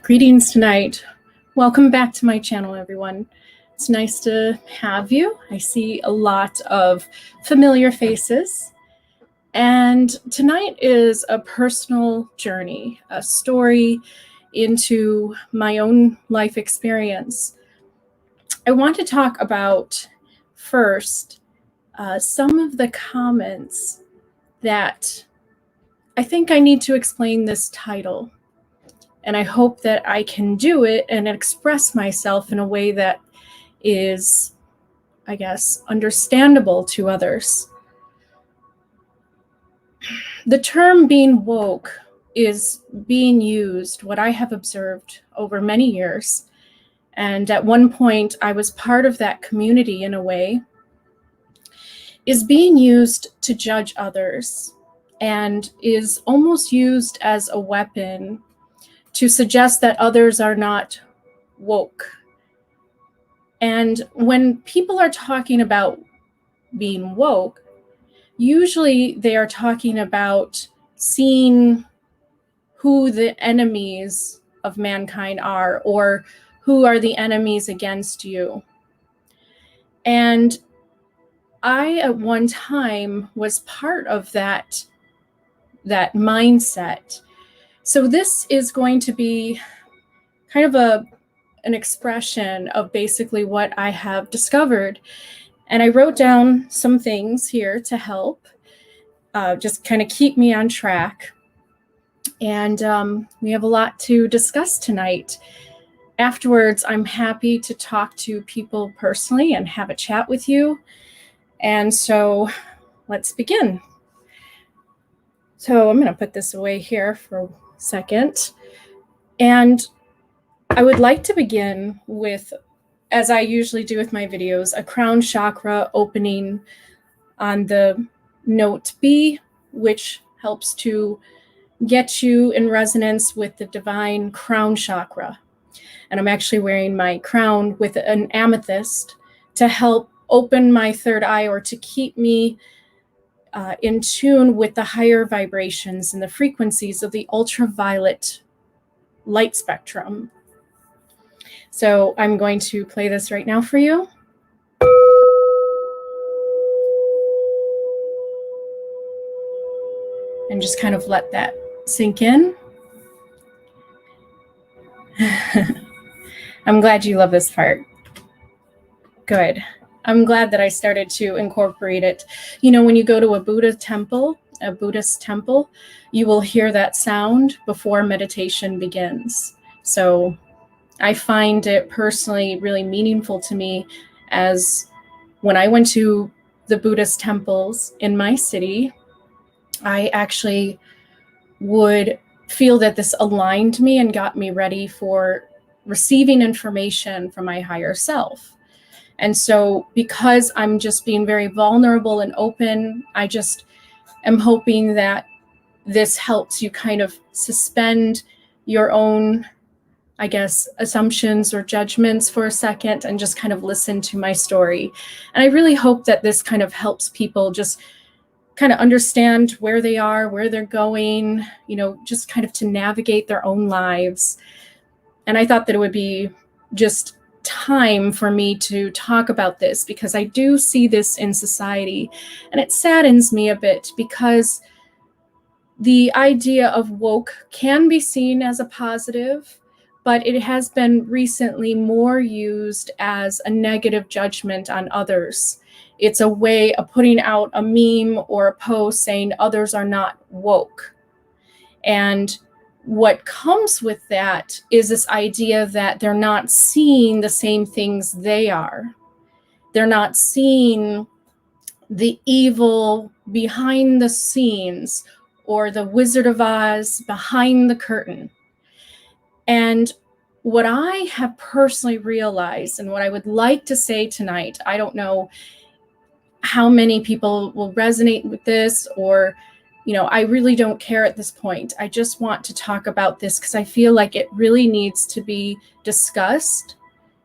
Greetings tonight. Welcome back to my channel, everyone. It's nice to have you. I see a lot of familiar faces. And tonight is a personal journey, a story into my own life experience. I want to talk about first some of the comments that I think I need to explain this title. And I hope that I can do it and express myself in a way that is, I guess, understandable to others. The term being woke is being used, what I have observed over many years. And at one point, I was part of that community in a way, is being used to judge others and is almost used as a weapon to suggest that others are not woke. And when people are talking about being woke, usually they are talking about seeing who the enemies of mankind are, or who are the enemies against you. And I, at one time, was part of that mindset. So this is going to be kind of an expression of basically what I have discovered. And I wrote down some things here to help just kind of keep me on track. And we have a lot to discuss tonight. Afterwards, I'm happy to talk to people personally and have a chat with you. And so let's begin. So I'm going to put this away here for a second. And I would like to begin with, as I usually do with my videos, a crown chakra opening on the note B, which helps to get you in resonance with the divine crown chakra. And I'm actually wearing my crown with an amethyst to help open my third eye, or to keep me in tune with the higher vibrations and the frequencies of the ultraviolet light spectrum. So I'm going to play this right now for you. And just kind of let that sink in. I'm glad you love this part. Good. I'm glad that I started to incorporate it. You know, when you go to a Buddhist temple, you will hear that sound before meditation begins. So I find it personally really meaningful to me, as when I went to the Buddhist temples in my city, I actually would feel that this aligned me and got me ready for receiving information from my higher self. And so because I'm just being very vulnerable and open, I just am hoping that this helps you kind of suspend your own, I guess, assumptions or judgments for a second and just kind of listen to my story. And I really hope that this kind of helps people just kind of understand where they are, where they're going, you know, just kind of to navigate their own lives. And I thought that it would be just time for me to talk about this, because I do see this in society, and it saddens me a bit, because the idea of woke can be seen as a positive, but it has been recently more used as a negative judgment on others. It's a way of putting out a meme or a post saying others are not woke. And what comes with that is this idea that they're not seeing the same things they are. They're not seeing the evil behind the scenes, or the Wizard of Oz behind the curtain. And what I have personally realized, and what I would like to say tonight, I don't know how many people will resonate with this, or, you know, I really don't care at this point. I just want to talk about this because I feel like it really needs to be discussed,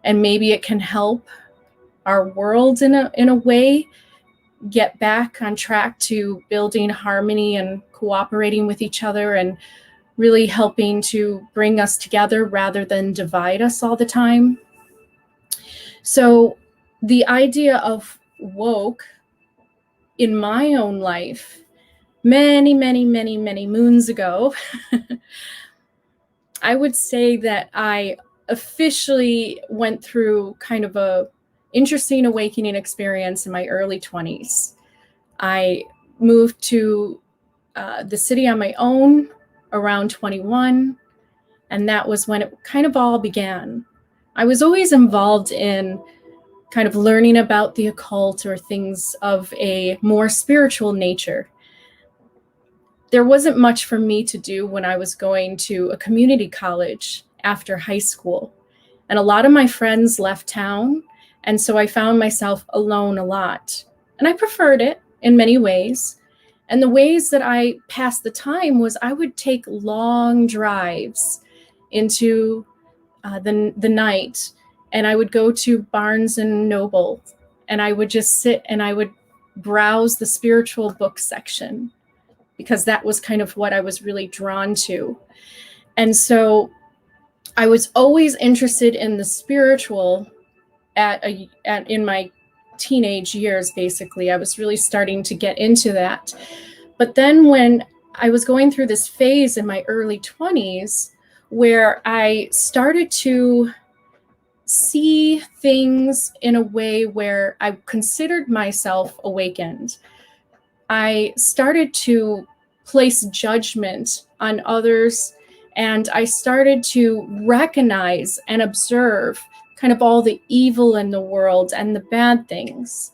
and maybe it can help our world in a way get back on track to building harmony and cooperating with each other, and really helping to bring us together rather than divide us all the time. So the idea of woke in my own life, many, many, many, many moons ago, I would say that I officially went through kind of a interesting awakening experience in my early 20s. I moved to the city on my own around 21, and that was when it kind of all began. I was always involved in kind of learning about the occult or things of a more spiritual nature. There wasn't much for me to do when I was going to a community college after high school. And a lot of my friends left town. And so I found myself alone a lot. And I preferred it in many ways. And the ways that I passed the time was I would take long drives into the night, and I would go to Barnes and Noble, and I would just sit and I would browse the spiritual book section, because that was kind of what I was really drawn to. And so I was always interested in the spiritual in my teenage years, basically. I was really starting to get into that. But then when I was going through this phase in my early 20s, where I started to see things in a way where I considered myself awakened, I started to place judgment on others, and I started to recognize and observe kind of all the evil in the world and the bad things.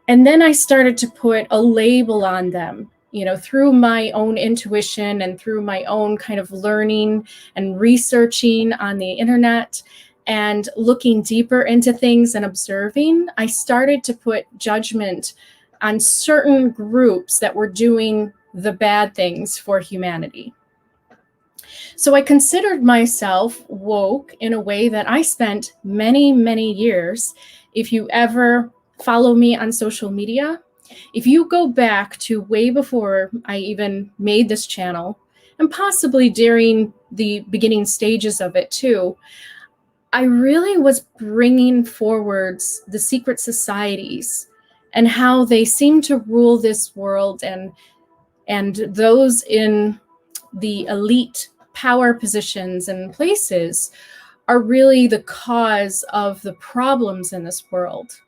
And then I started to put a label on them, through my own intuition and through my own kind of learning and researching on the internet and looking deeper into things and observing. I started to put judgment on certain groups that were doing the bad things for humanity. So I considered myself woke in a way that I spent many, many years. If you ever follow me on social media, if you go back to way before I even made this channel, and possibly during the beginning stages of it too, I really was bringing forwards the secret societies and how they seem to rule this world, and those in the elite power positions and places are really the cause of the problems in this world.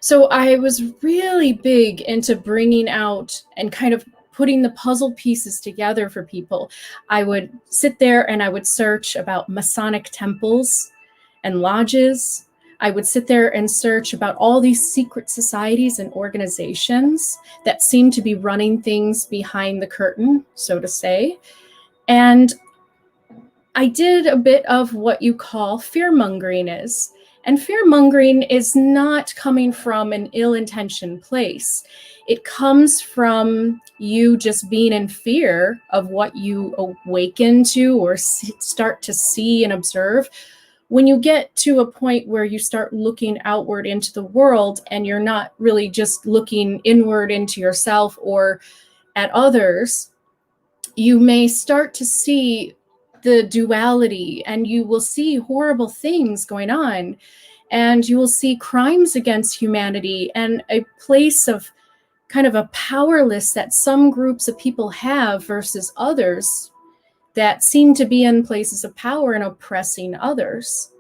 So I was really big into bringing out and kind of putting the puzzle pieces together for people. I would sit there and I would search about Masonic temples and lodges. I would sit there and search about all these secret societies and organizations that seem to be running things behind the curtain, so to say. And I did a bit of what you call fear-mongering is. And fear-mongering is not coming from an ill-intentioned place. It comes from you just being in fear of what you awaken to or start to see and observe. When you get to a point where you start looking outward into the world and you're not really just looking inward into yourself or at others, you may start to see the duality, and you will see horrible things going on, and you will see crimes against humanity and a place of kind of a powerless that some groups of people have versus others that seem to be in places of power and oppressing others.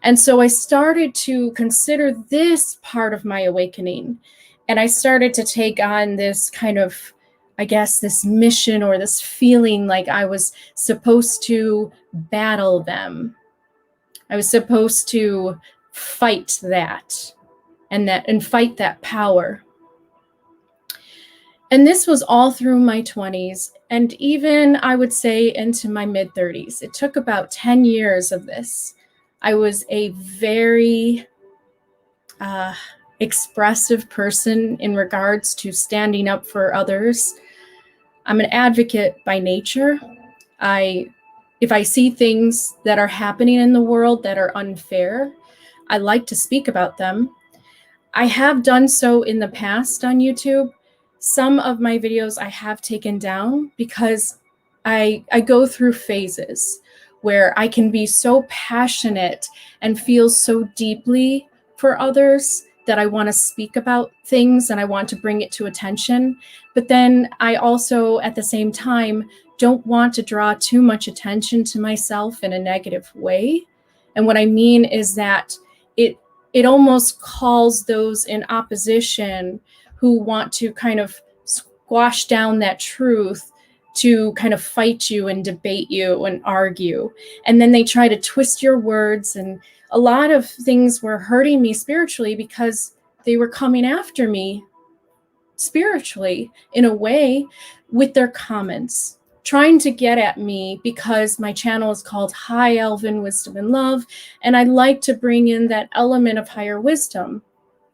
And so I started to consider this part of my awakening, and I started to take on this kind of, I guess, this mission or this feeling like I was supposed to battle them. I was supposed to fight that and fight that power. And this was all through my 20s, and even I would say into my mid 30s. It took about 10 years of this. I was a very expressive person in regards to standing up for others. I'm an advocate by nature. If I see things that are happening in the world that are unfair, I like to speak about them. I have done so in the past on YouTube. Some of my videos I have taken down because I go through phases where I can be so passionate and feel so deeply for others that I want to speak about things and I want to bring it to attention. But then I also, at the same time, don't want to draw too much attention to myself in a negative way. And what I mean is that it almost calls those in opposition who want to kind of squash down that truth to kind of fight you and debate you and argue. And then they try to twist your words. And a lot of things were hurting me spiritually because they were coming after me spiritually in a way with their comments, trying to get at me because my channel is called High Elven Wisdom and Love. And I like to bring in that element of higher wisdom.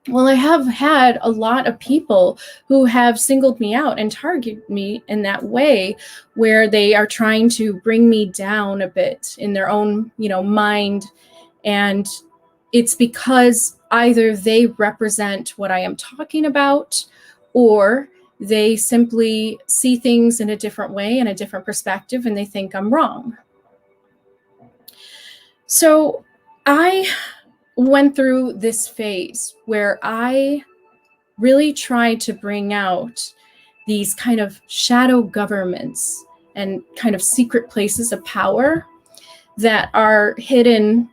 Well, I have had a lot of people who have singled me out and targeted me in that way, where they are trying to bring me down a bit in their own, mind. And it's because either they represent what I am talking about, or they simply see things in a different way, in a different perspective, and they think I'm wrong. So I went through this phase where I really tried to bring out these kind of shadow governments and kind of secret places of power that are hidden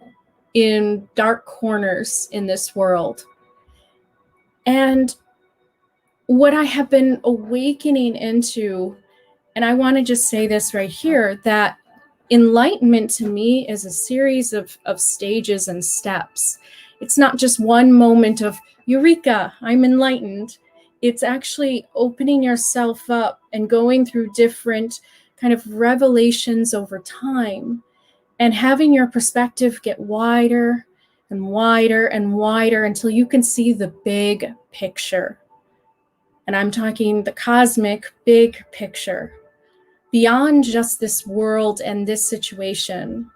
in dark corners in this world. And what I have been awakening into, and I want to just say this right here, that enlightenment to me is a series of stages and steps. It's not just one moment of eureka, I'm enlightened. It's actually opening yourself up and going through different kind of revelations over time and having your perspective get wider and wider and wider until you can see the big picture. And I'm talking the cosmic big picture, beyond just this world and this situation.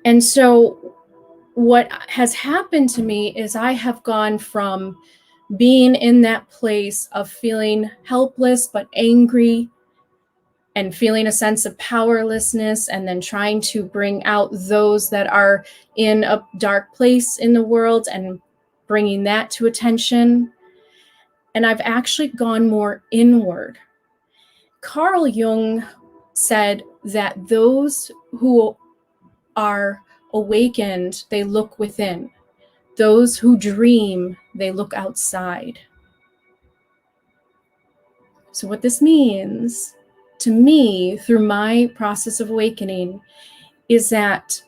And so what has happened to me is I have gone from being in that place of feeling helpless but angry and feeling a sense of powerlessness, and then trying to bring out those that are in a dark place in the world and bringing that to attention. And I've actually gone more inward. Carl Jung said that those who are awakened, they look within. Those who dream, they look outside. So what this means to me through my process of awakening is that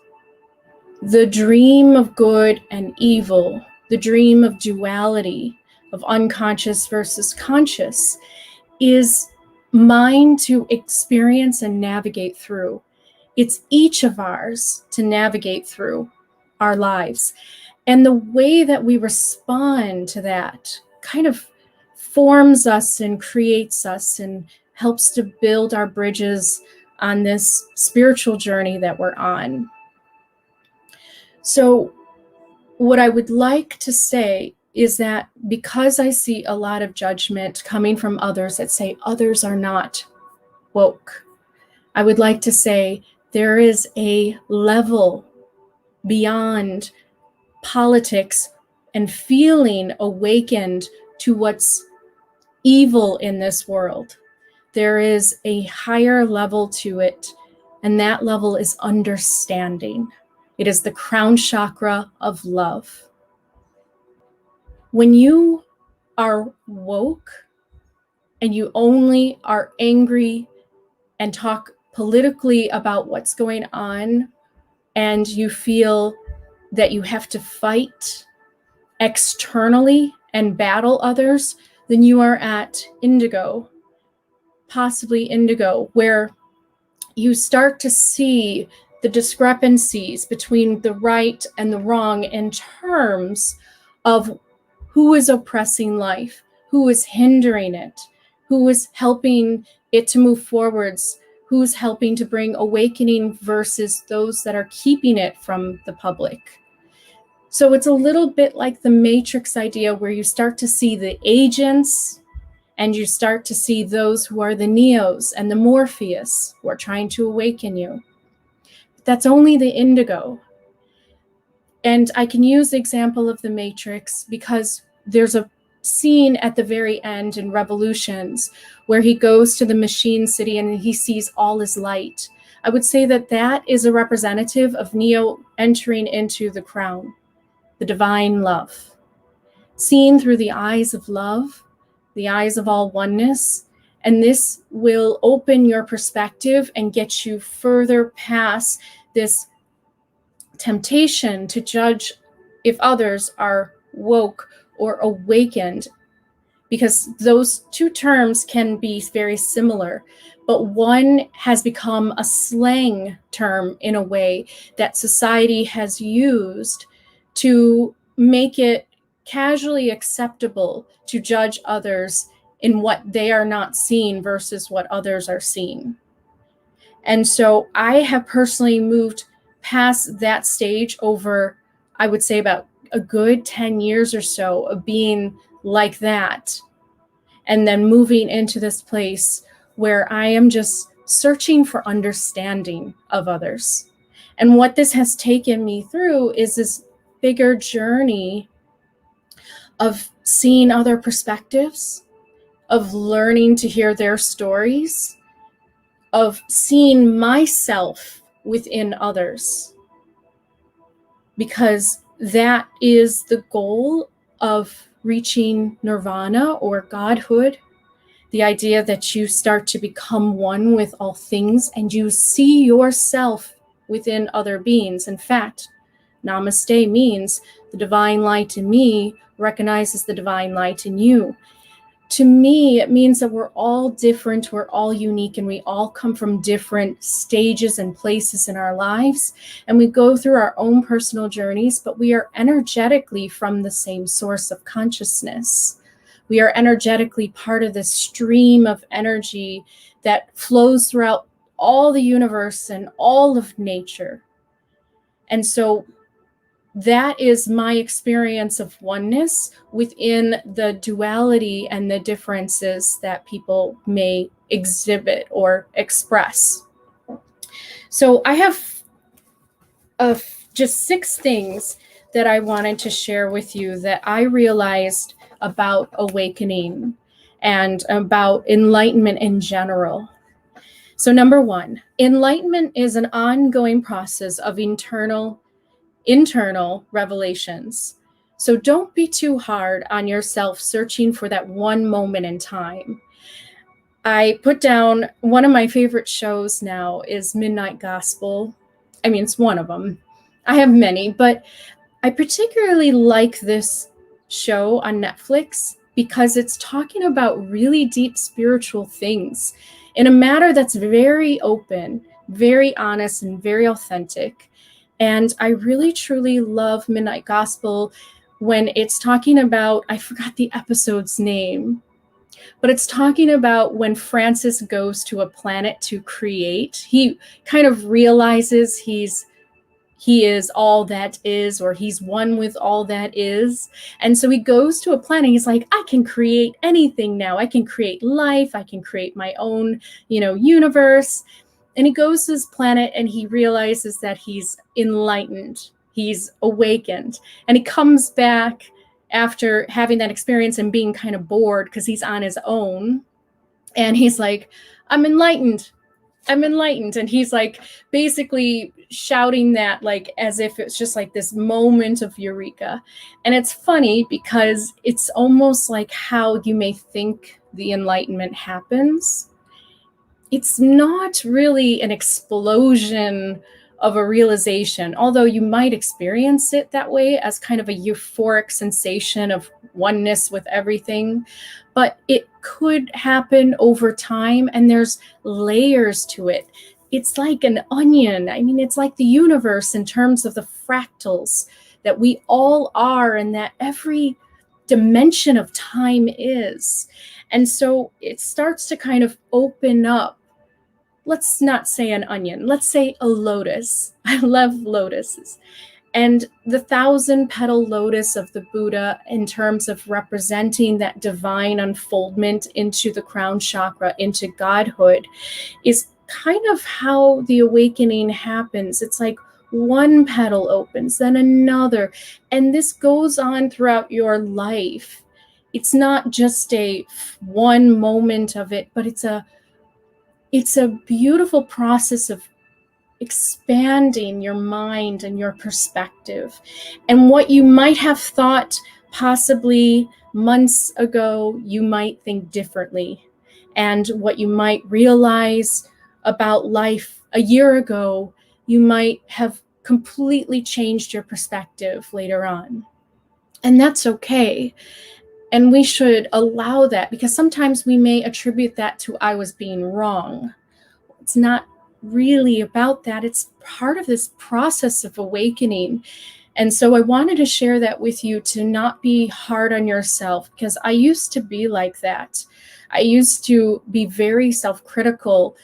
the dream of good and evil, the dream of duality, of unconscious versus conscious, is mine to experience and navigate through. It's each of ours to navigate through our lives. And the way that we respond to that kind of forms us and creates us and helps to build our bridges on this spiritual journey that we're on. So what I would like to say is that because I see a lot of judgment coming from others that say others are not woke, I would like to say there is a level beyond politics and feeling awakened to what's evil in this world. There is a higher level to it, and that level is understanding. It is the crown chakra of love. When you are woke and you only are angry and talk politically about what's going on, and you feel that you have to fight externally and battle others, then you are at indigo, possibly indigo, where you start to see the discrepancies between the right and the wrong in terms of who is oppressing life, who is hindering it, who is helping it to move forwards, who's helping to bring awakening versus those that are keeping it from the public. So it's a little bit like the Matrix idea, where you start to see the agents And you start to see those who are the Neos and the Morpheus who are trying to awaken you. That's only the indigo. And I can use the example of the Matrix because there's a scene at the very end in Revolutions where he goes to the machine city and he sees all is light. I would say that that is a representative of Neo entering into the crown, the divine love. Seen through the eyes of love, the eyes of all oneness, and this will open your perspective and get you further past this temptation to judge if others are woke or awakened, because those two terms can be very similar, but one has become a slang term in a way that society has used to make it casually acceptable to judge others in what they are not seeing versus what others are seeing. And so I have personally moved past that stage over, I would say, about a good 10 years or so of being like that. And then moving into this place where I am just searching for understanding of others. And what this has taken me through is this bigger journey of seeing other perspectives, of learning to hear their stories, of seeing myself within others, because that is the goal of reaching nirvana or godhood, the idea that you start to become one with all things and you see yourself within other beings. In fact, namaste means the divine light in me recognizes the divine light in you. To me, it means that we're all different, we're all unique, and we all come from different stages and places in our lives. And we go through our own personal journeys, but we are energetically from the same source of consciousness. We are energetically part of this stream of energy that flows throughout all the universe and all of nature. And so that is my experience of oneness within the duality and the differences that people may exhibit or express. So I have just 6 things that I wanted to share with you that I realized about awakening and about enlightenment in general. So number 1, enlightenment is an ongoing process of internal revelations. So don't be too hard on yourself searching for that one moment in time. I put down one of my favorite shows now is Midnight Gospel. I mean, it's one of them. I have many, but I particularly like this show on Netflix because it's talking about really deep spiritual things in a manner that's very open, very honest, and very authentic. And I really, truly love Midnight Gospel when it's talking about, I forgot the episode's name, but it's talking about when Francis goes to a planet to create. He kind of realizes he is all that is, or he's one with all that is. And so he goes to a planet. He's like, I can create anything now. I can create life. I can create my own, universe. And he goes to this planet and he realizes that he's enlightened. He's awakened. And he comes back after having that experience and being kind of bored because he's on his own. And he's like, I'm enlightened. I'm enlightened. And he's like basically shouting that like as if it's just like this moment of eureka. And it's funny because it's almost like how you may think the enlightenment happens. It's not really an explosion of a realization, although you might experience it that way as kind of a euphoric sensation of oneness with everything. But it could happen over time, and there's layers to it. It's like an onion. I mean, it's like the universe in terms of the fractals that we all are, and that every dimension of time is. And so it starts to kind of open up. Let's not say an onion. Let's say a lotus. I love lotuses. And the 1,000-petal lotus of the Buddha, in terms of representing that divine unfoldment into the crown chakra, into godhood, is kind of how the awakening happens. It's like one petal opens, then another, and this goes on throughout your life. It's not just a one moment of it, but it's a beautiful process of expanding your mind and your perspective. And what you might have thought possibly months ago, you might think differently. And what you might realize about life a year ago, you might have completely changed your perspective later on. And that's okay. And we should allow that, because sometimes we may attribute that to I was being wrong. It's not really about that. It's part of this process of awakening. And so I wanted to share that with you, to not be hard on yourself, because I used to be like that. I used to be very self-critical,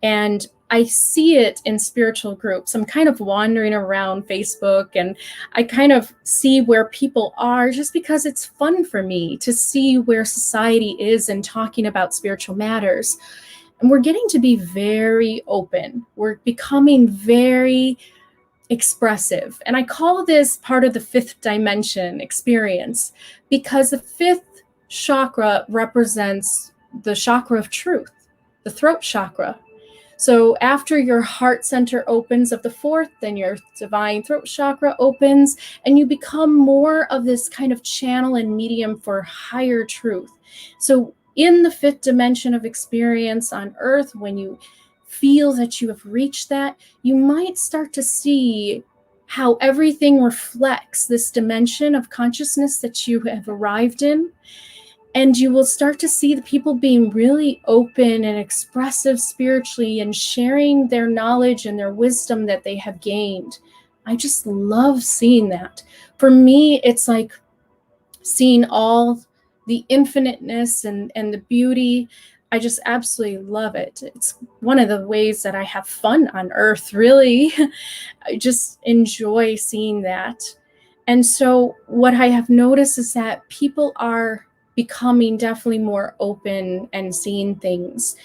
and I see it in spiritual groups. I'm kind of wandering around Facebook, and I kind of see where people are, just because it's fun for me to see where society is in talking about spiritual matters. And we're getting to be very open. We're becoming very expressive. And I call this part of the fifth dimension experience, because the fifth chakra represents the chakra of truth, the throat chakra. So after your heart center opens of the fourth, then your divine throat chakra opens, and you become more of this kind of channel and medium for higher truth. So in the fifth dimension of experience on earth, when you feel that you have reached that, you might start to see how everything reflects this dimension of consciousness that you have arrived in. And you will start to see the people being really open and expressive spiritually, and sharing their knowledge and their wisdom that they have gained. I just love seeing that. For me, it's like seeing all the infiniteness and the beauty. I just absolutely love it. It's one of the ways that I have fun on earth, really. I just enjoy seeing that. And so what I have noticed is that people are becoming definitely more open and seeing things.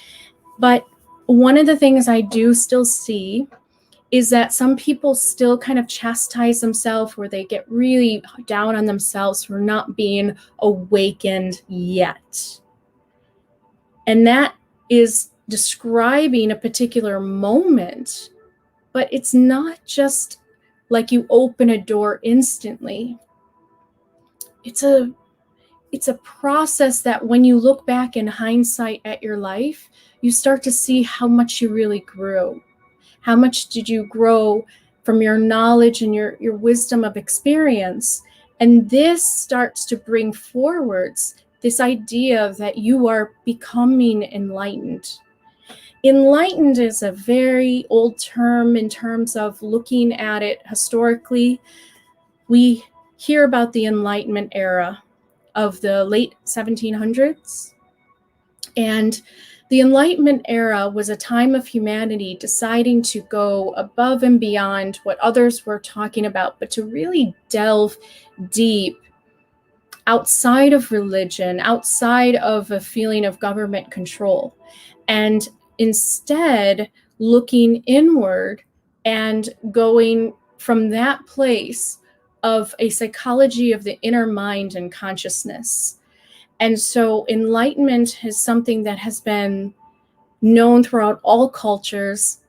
But one of the things I do still see is that some people still kind of chastise themselves, where they get really down on themselves for not being awakened yet. And that is describing a particular moment, but it's not just like you open a door instantly. It's a process that when you look back in hindsight at your life, you start to see how much you really grew. How much did you grow from your knowledge and your wisdom of experience? And this starts to bring forwards this idea that you are becoming enlightened. Enlightened is a very old term in terms of looking at it historically. We hear about the Enlightenment era of the late 1700s. And the Enlightenment era was a time of humanity deciding to go above and beyond what others were talking about, but to really delve deep outside of religion, outside of a feeling of government control, and instead looking inward and going from that place of a psychology of the inner mind and consciousness. And so enlightenment is something that has been known throughout all cultures.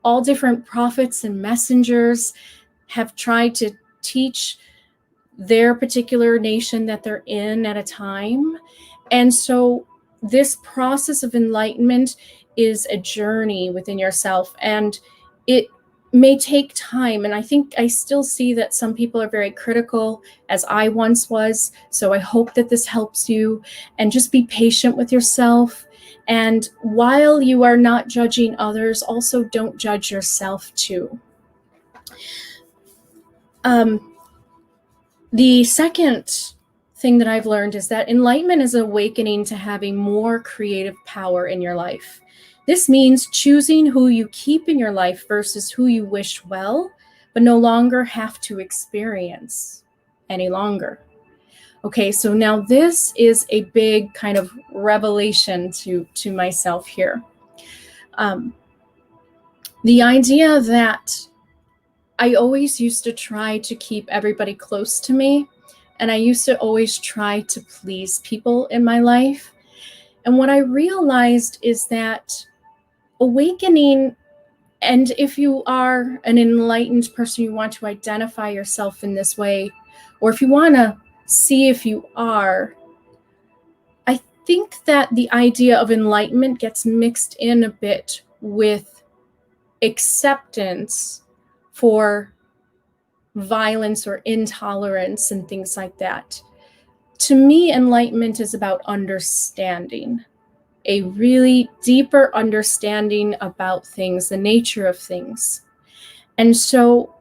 All different prophets and messengers have tried to teach their particular nation that they're in at a time. And so this process of enlightenment is a journey within yourself, and it may take time. And I think I still see that some people are very critical, as I once was. So I hope that this helps you, and just be patient with yourself. And while you are not judging others, also don't judge yourself too. The second thing that I've learned is that enlightenment is awakening to having more creative power in your life. This means choosing who you keep in your life versus who you wish well, but no longer have to experience any longer. Okay, so now this is a big kind of revelation to myself here. The idea that I always used to try to keep everybody close to me, and I used to always try to please people in my life. And what I realized is that awakening, and if you are an enlightened person, you want to identify yourself in this way, or if you want to see if you are, I think that the idea of enlightenment gets mixed in a bit with acceptance for violence or intolerance and things like that. To me, enlightenment is about understanding, a really deeper understanding about things, the nature of things. And so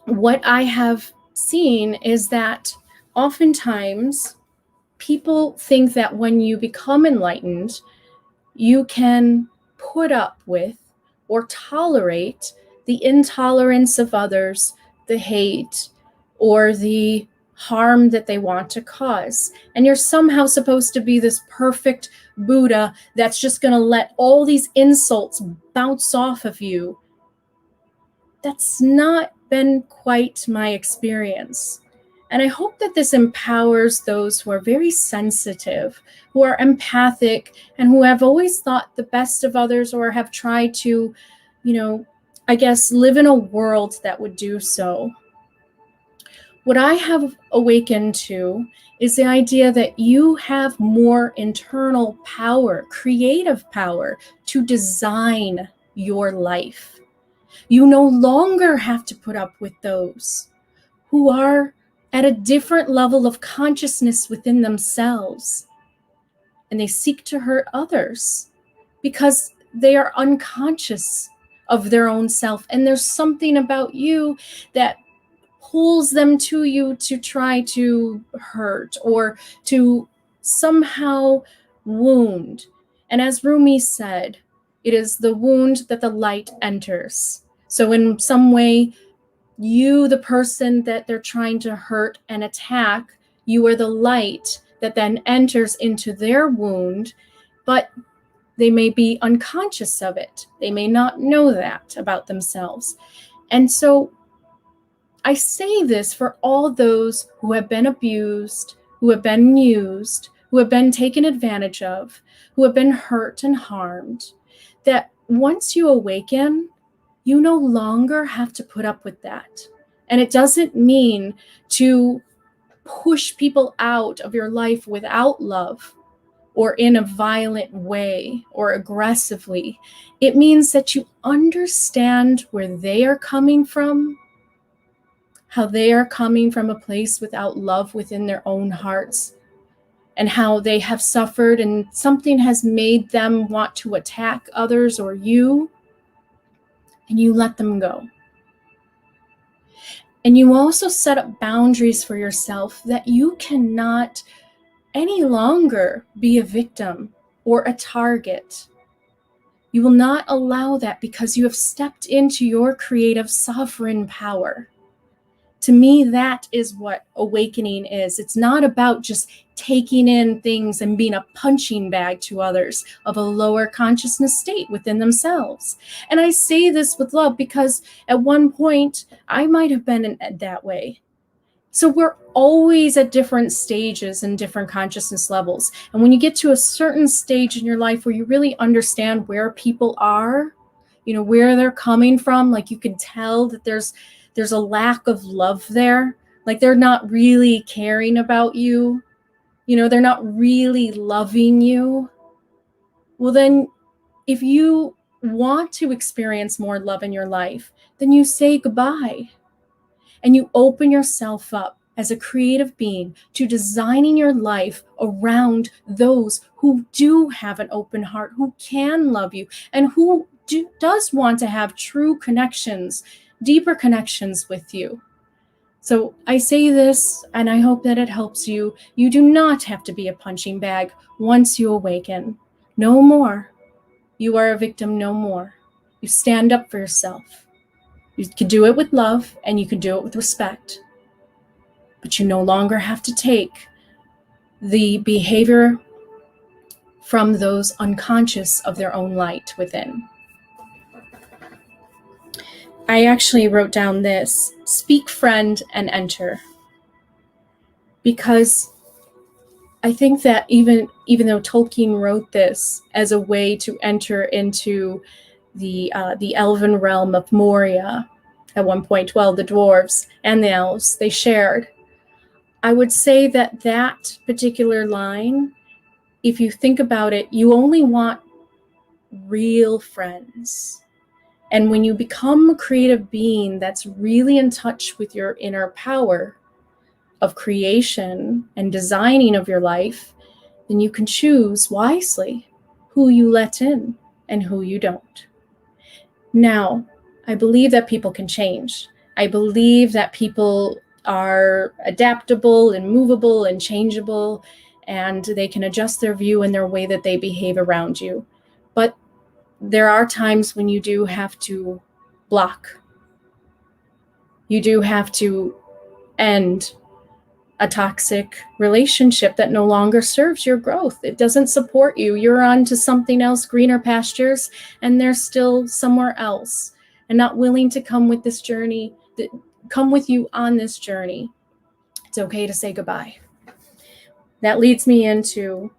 what I have seen is that oftentimes people think that when you become enlightened, you can put up with or tolerate the intolerance of others, the hate, or the harm that they want to cause. And you're somehow supposed to be this perfect Buddha that's just going to let all these insults bounce off of you. That's not been quite my experience. And I hope that this empowers those who are very sensitive, who are empathic, and who have always thought the best of others or have tried to, I guess, live in a world that would do so. What I have awakened to is the idea that you have more internal power, creative power, to design your life. You no longer have to put up with those who are at a different level of consciousness within themselves, and they seek to hurt others because they are unconscious of their own self, and there's something about you that pulls them to you to try to hurt or to somehow wound. And as Rumi said, it is the wound that the light enters. So in some way, you, the person that they're trying to hurt and attack, you are the light that then enters into their wound, but they may be unconscious of it. They may not know that about themselves. And so I say this for all those who have been abused, who have been used, who have been taken advantage of, who have been hurt and harmed, that once you awaken, you no longer have to put up with that. And it doesn't mean to push people out of your life without love or in a violent way or aggressively. It means that you understand where they are coming from, how they are coming from a place without love within their own hearts, and how they have suffered and something has made them want to attack others or you, and you let them go. And you also set up boundaries for yourself that you cannot any longer be a victim or a target. You will not allow that because you have stepped into your creative sovereign power. To me, that is what awakening is. It's not about just taking in things and being a punching bag to others of a lower consciousness state within themselves. And I say this with love because at one point I might have been that way. So we're always at different stages and different consciousness levels. And when you get to a certain stage in your life where you really understand where people are, where they're coming from, like you can tell that there's a lack of love there. Like they're not really caring about you. They're not really loving you. Well, then if you want to experience more love in your life, then you say goodbye and you open yourself up as a creative being to designing your life around those who do have an open heart, who can love you, and who does want to have true connections, deeper connections with you. So I say this, and I hope that it helps you. You do not have to be a punching bag once you awaken. No more. You are a victim no more. You stand up for yourself. You can do it with love and you can do it with respect, but you no longer have to take the behavior from those unconscious of their own light within. I actually wrote down this: speak, friend, and enter. Because I think that even though Tolkien wrote this as a way to enter into the elven realm of Moria at one point, well, the dwarves and the elves, they shared. I would say that that particular line, if you think about it, you only want real friends. And when you become a creative being that's really in touch with your inner power of creation and designing of your life, then you can choose wisely who you let in and who you don't. Now, I believe that people can change. I believe that people are adaptable and movable and changeable, and they can adjust their view and their way that they behave around you. But there are times when you do have to block. You do have to end a toxic relationship that no longer serves your growth. It doesn't support you. You're on to something else, greener pastures, and they're still somewhere else and not willing to come with this journey, come with you on this journey. It's okay to say goodbye. That leads me into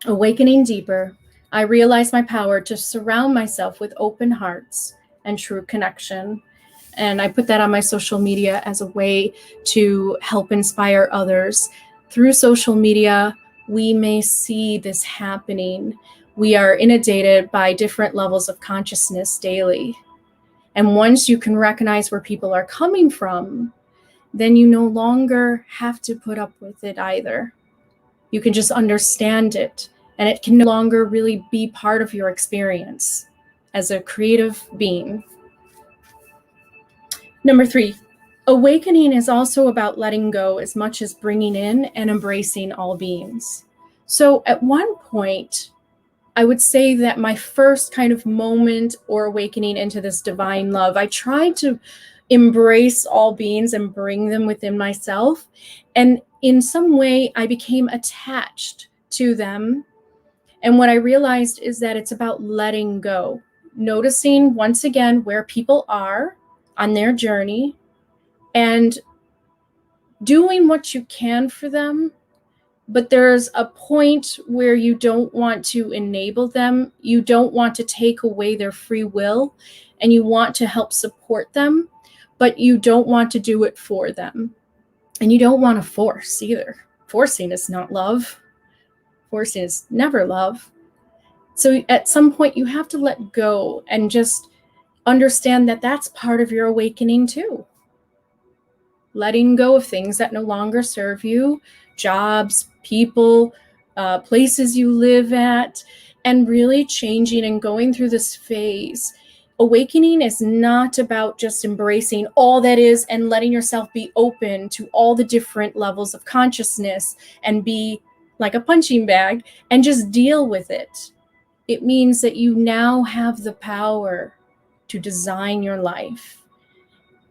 awakening deeper. I realize my power to surround myself with open hearts and true connection. And I put that on my social media as a way to help inspire others. Through social media, we may see this happening. We are inundated by different levels of consciousness daily. And once you can recognize where people are coming from, then you no longer have to put up with it either. You can just understand it, and it can no longer really be part of your experience as a creative being. Number 3, awakening is also about letting go as much as bringing in and embracing all beings. So at one point, I would say that my first kind of moment or awakening into this divine love, I tried to embrace all beings and bring them within myself. And in some way, I became attached to them. And what I realized is that it's about letting go, noticing once again where people are on their journey and doing what you can for them. But there's a point where you don't want to enable them. You don't want to take away their free will, and you want to help support them, but you don't want to do it for them. And you don't want to force either. Forcing is not love. Forcing is never love. So at some point you have to let go and just understand that that's part of your awakening too. Letting go of things that no longer serve you, jobs, people, places you live at, and really changing and going through this phase. Awakening is not about just embracing all that is and letting yourself be open to all the different levels of consciousness and be like a punching bag and just deal with it. It means that you now have the power to design your life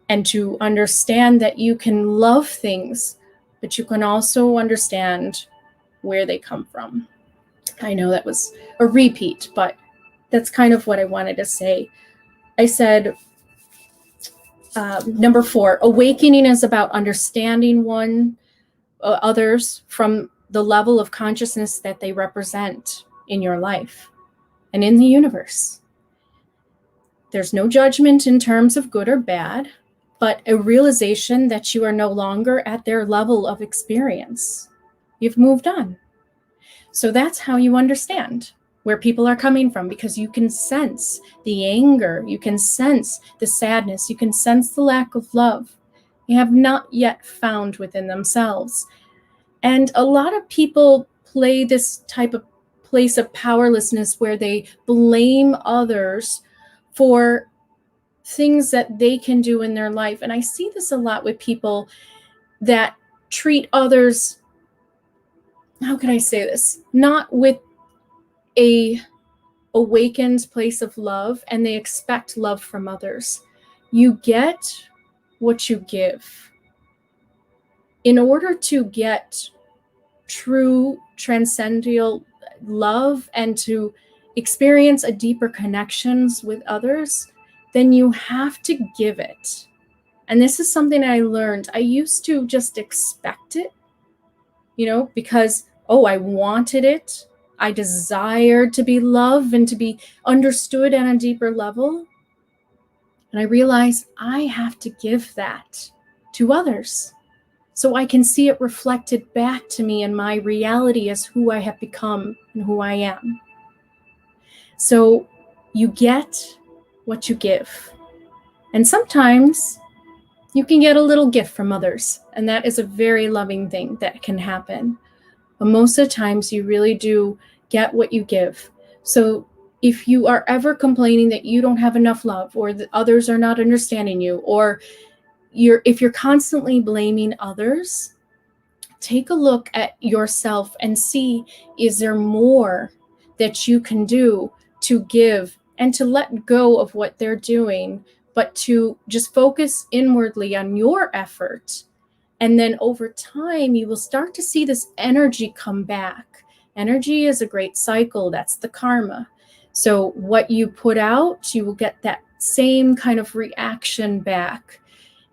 and to understand that you can love things, but you can also understand where they come from. I know that was a repeat, but that's kind of what I wanted to say. I said, number 4, awakening is about understanding others from the level of consciousness that they represent in your life and in the universe. There's no judgment in terms of good or bad, but a realization that you are no longer at their level of experience. You've moved on. So that's how you understand where people are coming from, because you can sense the anger, you can sense the sadness, you can sense the lack of love they have not yet found within themselves. And a lot of people play this type of place of powerlessness where they blame others for things that they can do in their life. And I see this a lot with people that treat others, how can I say this? Not with a awakened place of love, and they expect love from others. You get what you give. In order to get true transcendental love and to experience a deeper connections with others, then you have to give it. And this is something I learned. I used to just expect it, because, I wanted it. I desired to be loved and to be understood on a deeper level. And I realized I have to give that to others so I can see it reflected back to me in my reality as who I have become and who I am. So you get what you give. And sometimes you can get a little gift from others, and that is a very loving thing that can happen. But most of the times you really do get what you give. So if you are ever complaining that you don't have enough love, or that others are not understanding you, or if you're constantly blaming others, take a look at yourself and see, is there more that you can do to give and to let go of what they're doing, but to just focus inwardly on your effort. And then over time, you will start to see this energy come back. Energy is a great cycle. That's the karma. So what you put out, you will get that same kind of reaction back.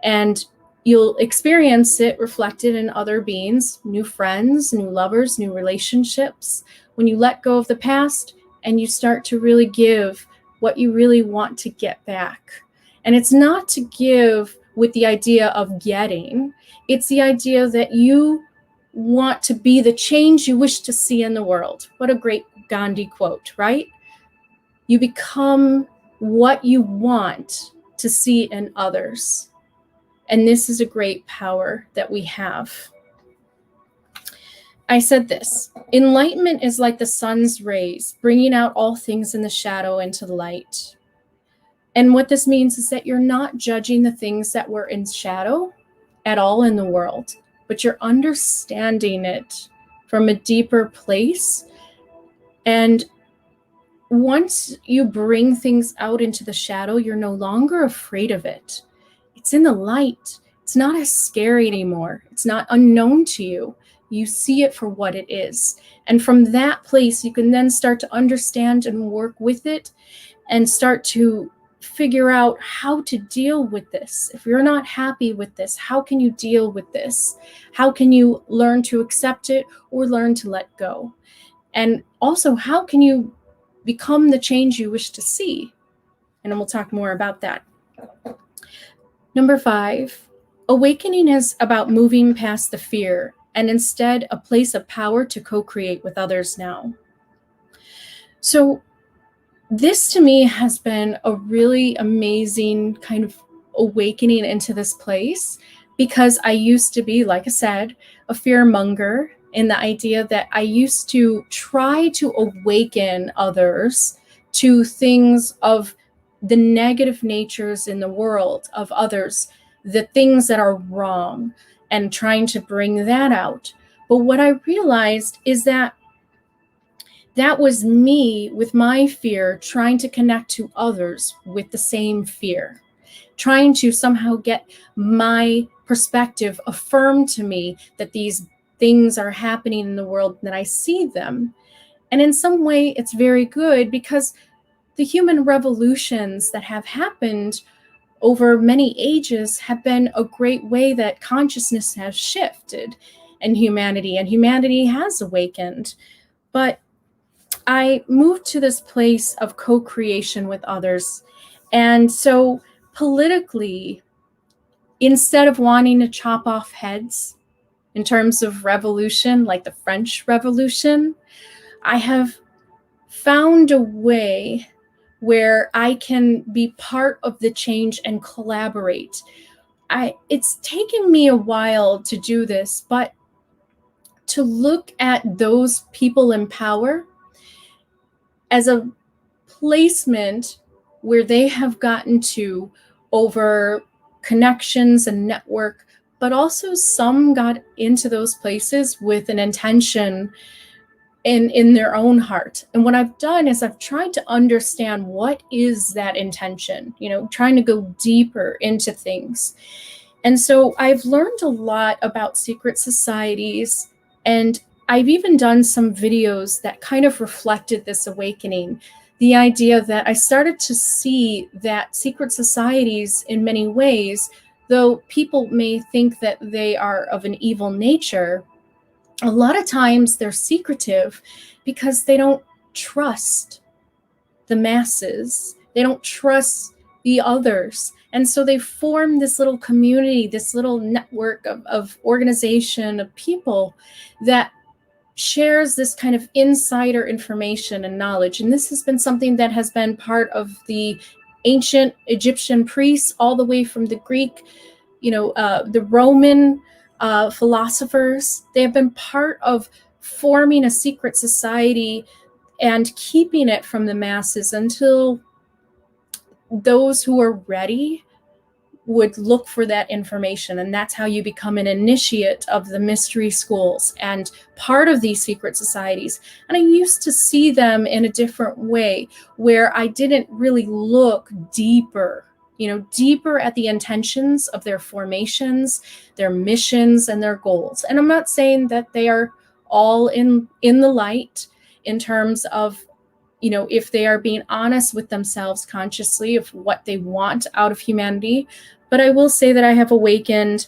And you'll experience it reflected in other beings, new friends, new lovers, new relationships. When you let go of the past and you start to really give what you really want to get back. And it's not to give with the idea of getting. It's the idea that you want to be the change you wish to see in the world. What a great Gandhi quote, right? You become what you want to see in others. And this is a great power that we have. I said this: enlightenment is like the sun's rays, bringing out all things in the shadow into the light. And what this means is that you're not judging the things that were in shadow at all in the world, but you're understanding it from a deeper place. And once you bring things out into the shadow, you're no longer afraid of it. It's in the light. It's not as scary anymore. It's not unknown to you. You see it for what it is. And from that place, you can then start to understand and work with it and start to figure out how to deal with this. If you're not happy with this, how can you deal with this? How can you learn to accept it or learn to let go? And also, how can you become the change you wish to see? And we'll talk more about that. Number 5, awakening is about moving past the fear and instead a place of power to co-create with others now. So this to me has been a really amazing kind of awakening into this place, because I used to be, like I said, a fear monger in the idea that I used to try to awaken others to things of the negative natures in the world of others, the things that are wrong, and trying to bring that out. But what I realized is that was me with my fear trying to connect to others with the same fear, trying to somehow get my perspective affirmed to me that these things are happening in the world and that I see them. And in some way, it's very good, because the human revolutions that have happened over many ages have been a great way that consciousness has shifted in humanity, and humanity has awakened. But I moved to this place of co-creation with others. And so politically, instead of wanting to chop off heads in terms of revolution, like the French Revolution, I have found a way where I can be part of the change and collaborate. It's taken me a while to do this, but to look at those people in power as a placement where they have gotten to over connections and network, but also some got into those places with an intention in their own heart. And what I've done is I've tried to understand what is that intention, trying to go deeper into things. And so I've learned a lot about secret societies, and I've even done some videos that kind of reflected this awakening. The idea that I started to see that secret societies, in many ways, though people may think that they are of an evil nature, a lot of times they're secretive because they don't trust the masses. They don't trust the others. And so they form this little community, this little network of organization of people that shares this kind of insider information and knowledge. And this has been something that has been part of the ancient Egyptian priests, all the way from the Greek, the Roman philosophers. They have been part of forming a secret society and keeping it from the masses until those who are ready would look for that information. And that's how you become an initiate of the mystery schools and part of these secret societies. And I used to see them in a different way, where I didn't really look deeper at the intentions of their formations, their missions, and their goals. And I'm not saying that they are all in the light in terms of, if they are being honest with themselves consciously of what they want out of humanity. But I will say that I have awakened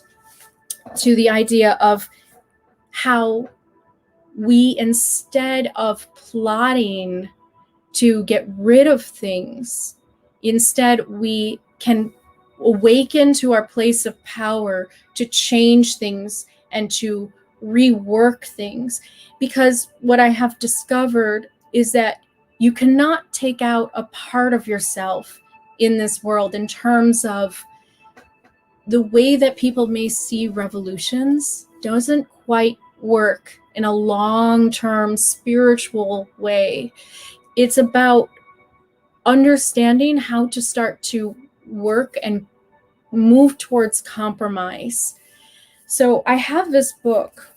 to the idea of how we, instead of plotting to get rid of things, instead we can awaken to our place of power to change things and to rework things. Because what I have discovered is that you cannot take out a part of yourself in this world in terms of the way that people may see revolutions doesn't quite work in a long-term spiritual way. It's about understanding how to start to work and move towards compromise. So I have this book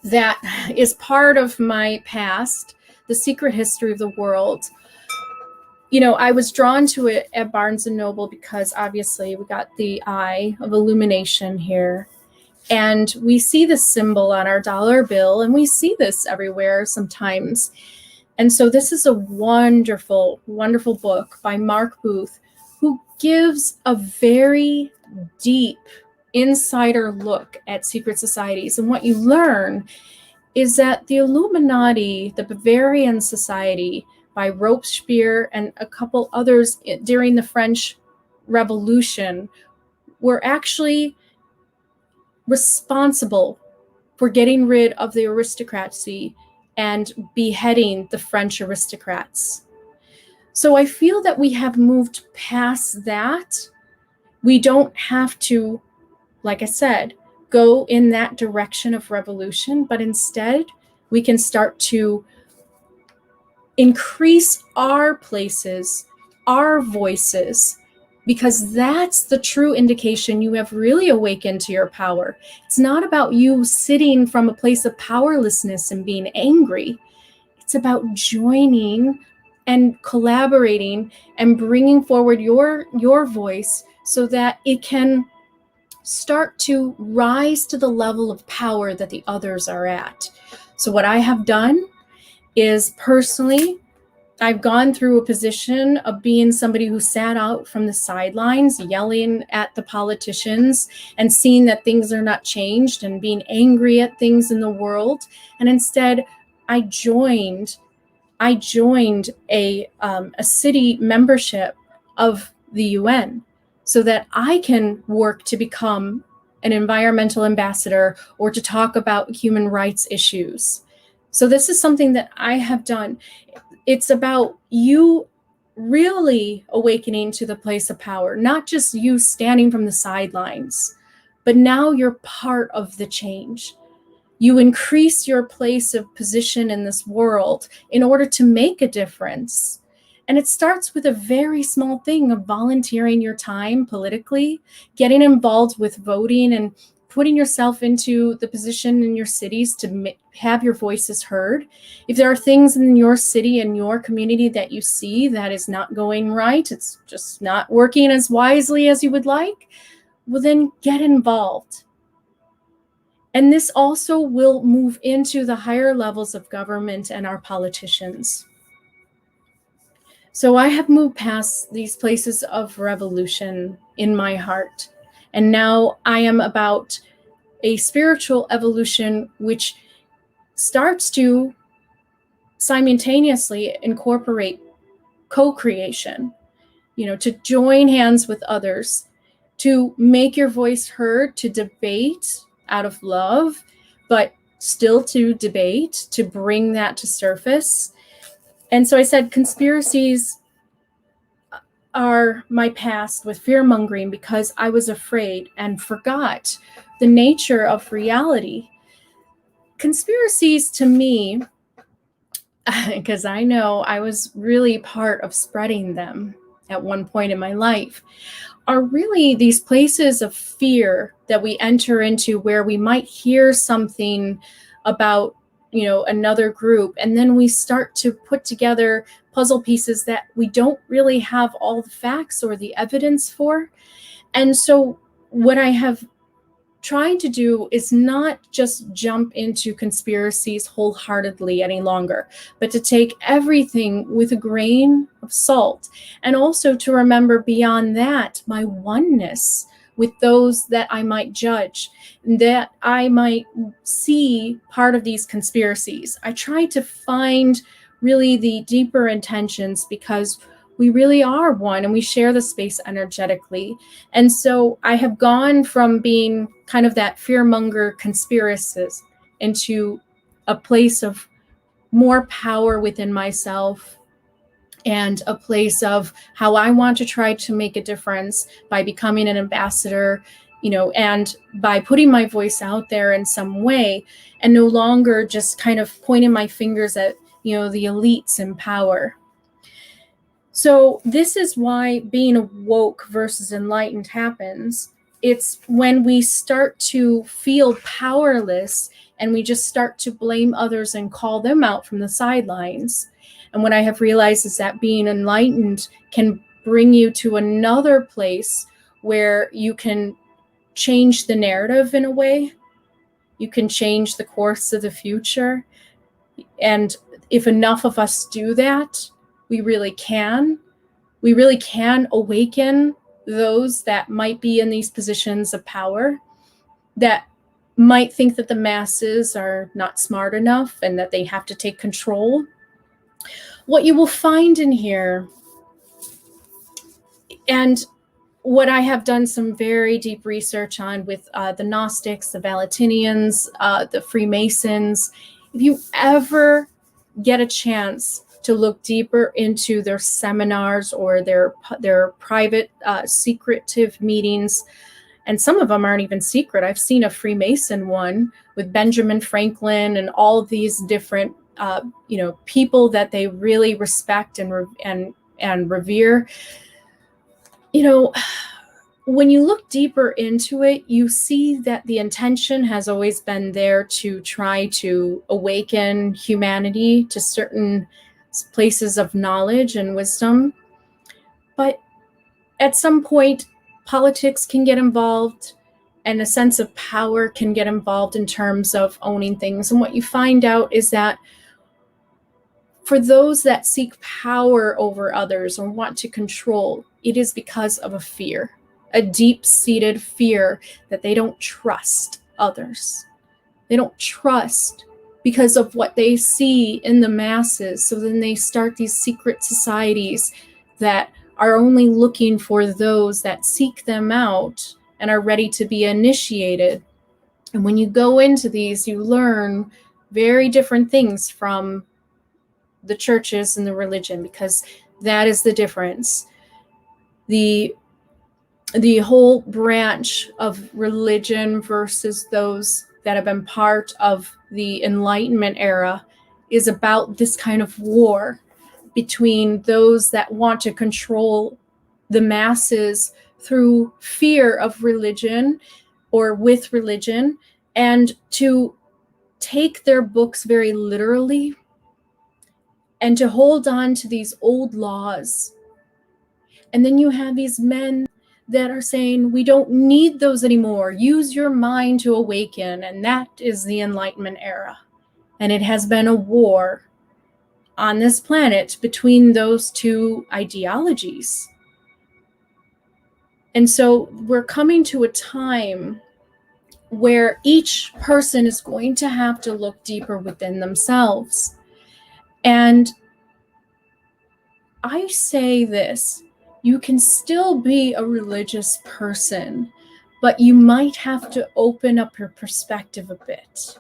that is part of my past, The Secret History of the World. I was drawn to it at Barnes & Noble because obviously we got the eye of illumination here. And we see the symbol on our dollar bill, and we see this everywhere sometimes. And so this is a wonderful, wonderful book by Mark Booth, who gives a very deep insider look at secret societies. And what you learn is that the Illuminati, the Bavarian Society by Robespierre and a couple others during the French Revolution, were actually responsible for getting rid of the aristocracy and beheading the French aristocrats. So I feel that we have moved past that. We don't have to, like I said, go in that direction of revolution, but instead we can start to increase our places, our voices, because that's the true indication you have really awakened to your power. It's not about you sitting from a place of powerlessness and being angry. It's about joining and collaborating and bringing forward your voice so that it can start to rise to the level of power that the others are at. So what I have done is, personally, I've gone through a position of being somebody who sat out from the sidelines, yelling at the politicians and seeing that things are not changed and being angry at things in the world. And instead, I joined a city membership of the UN so that I can work to become an environmental ambassador or to talk about human rights issues. So this is something that I have done. It's about you really awakening to the place of power, not just you standing from the sidelines, but now you're part of the change. You increase your place of position in this world in order to make a difference. And it starts with a very small thing of volunteering your time politically, getting involved with voting and putting yourself into the position in your cities to have your voices heard. If there are things in your city and your community that you see that is not going right, it's just not working as wisely as you would like, well, then get involved. And this also will move into the higher levels of government and our politicians. So I have moved past these places of revolution in my heart. And now I am about a spiritual evolution which starts to simultaneously incorporate co-creation, to join hands with others, to make your voice heard, to debate out of love, but still to debate, to bring that to surface. And so I said, conspiracies are my past with fear-mongering because I was afraid and forgot the nature of reality. Conspiracies to me, because I know I was really part of spreading them at one point in my life, are really these places of fear that we enter into where we might hear something about, another group, and then we start to put together puzzle pieces that we don't really have all the facts or the evidence for. And so what I have trying to do is not just jump into conspiracies wholeheartedly any longer, but to take everything with a grain of salt, and also to remember beyond that my oneness with those that I might judge, that I might see part of these conspiracies. I try to find really the deeper intentions because we really are one and we share the space energetically. And so I have gone from being kind of that fearmonger conspiracist into a place of more power within myself and a place of how I want to try to make a difference by becoming an ambassador, and by putting my voice out there in some way, and no longer just kind of pointing my fingers at, the elites in power. So this is why being awoke versus enlightened happens. It's when we start to feel powerless and we just start to blame others and call them out from the sidelines. And what I have realized is that being enlightened can bring you to another place where you can change the narrative in a way. You can change the course of the future. And if enough of us do that, we really can awaken those that might be in these positions of power, that might think that the masses are not smart enough and that they have to take control. What you will find in here, and what I have done some very deep research on with the Gnostics, the Valentinians, the Freemasons, if you ever get a chance to look deeper into their seminars or their private secretive meetings, and some of them aren't even secret. I've seen a Freemason one with Benjamin Franklin and all of these different people that they really respect and revere. When you look deeper into it, you see that the intention has always been there to try to awaken humanity to certain places of knowledge and wisdom. But at some point, politics can get involved and a sense of power can get involved in terms of owning things. And what you find out is that for those that seek power over others or want to control, it is because of a fear, a deep-seated fear that they don't trust others. They don't trust because of what they see in the masses. So then they start these secret societies that are only looking for those that seek them out and are ready to be initiated. And when you go into these, you learn very different things from the churches and the religion, because that is the difference. The whole branch of religion versus those that have been part of the Enlightenment era is about this kind of war between those that want to control the masses through fear of religion, or with religion, and to take their books very literally and to hold on to these old laws. And then you have these men that are saying, we don't need those anymore. Use your mind to awaken. And that is the Enlightenment era. And it has been a war on this planet between those two ideologies. And so we're coming to a time where each person is going to have to look deeper within themselves. And I say this, you can still be a religious person, but you might have to open up your perspective a bit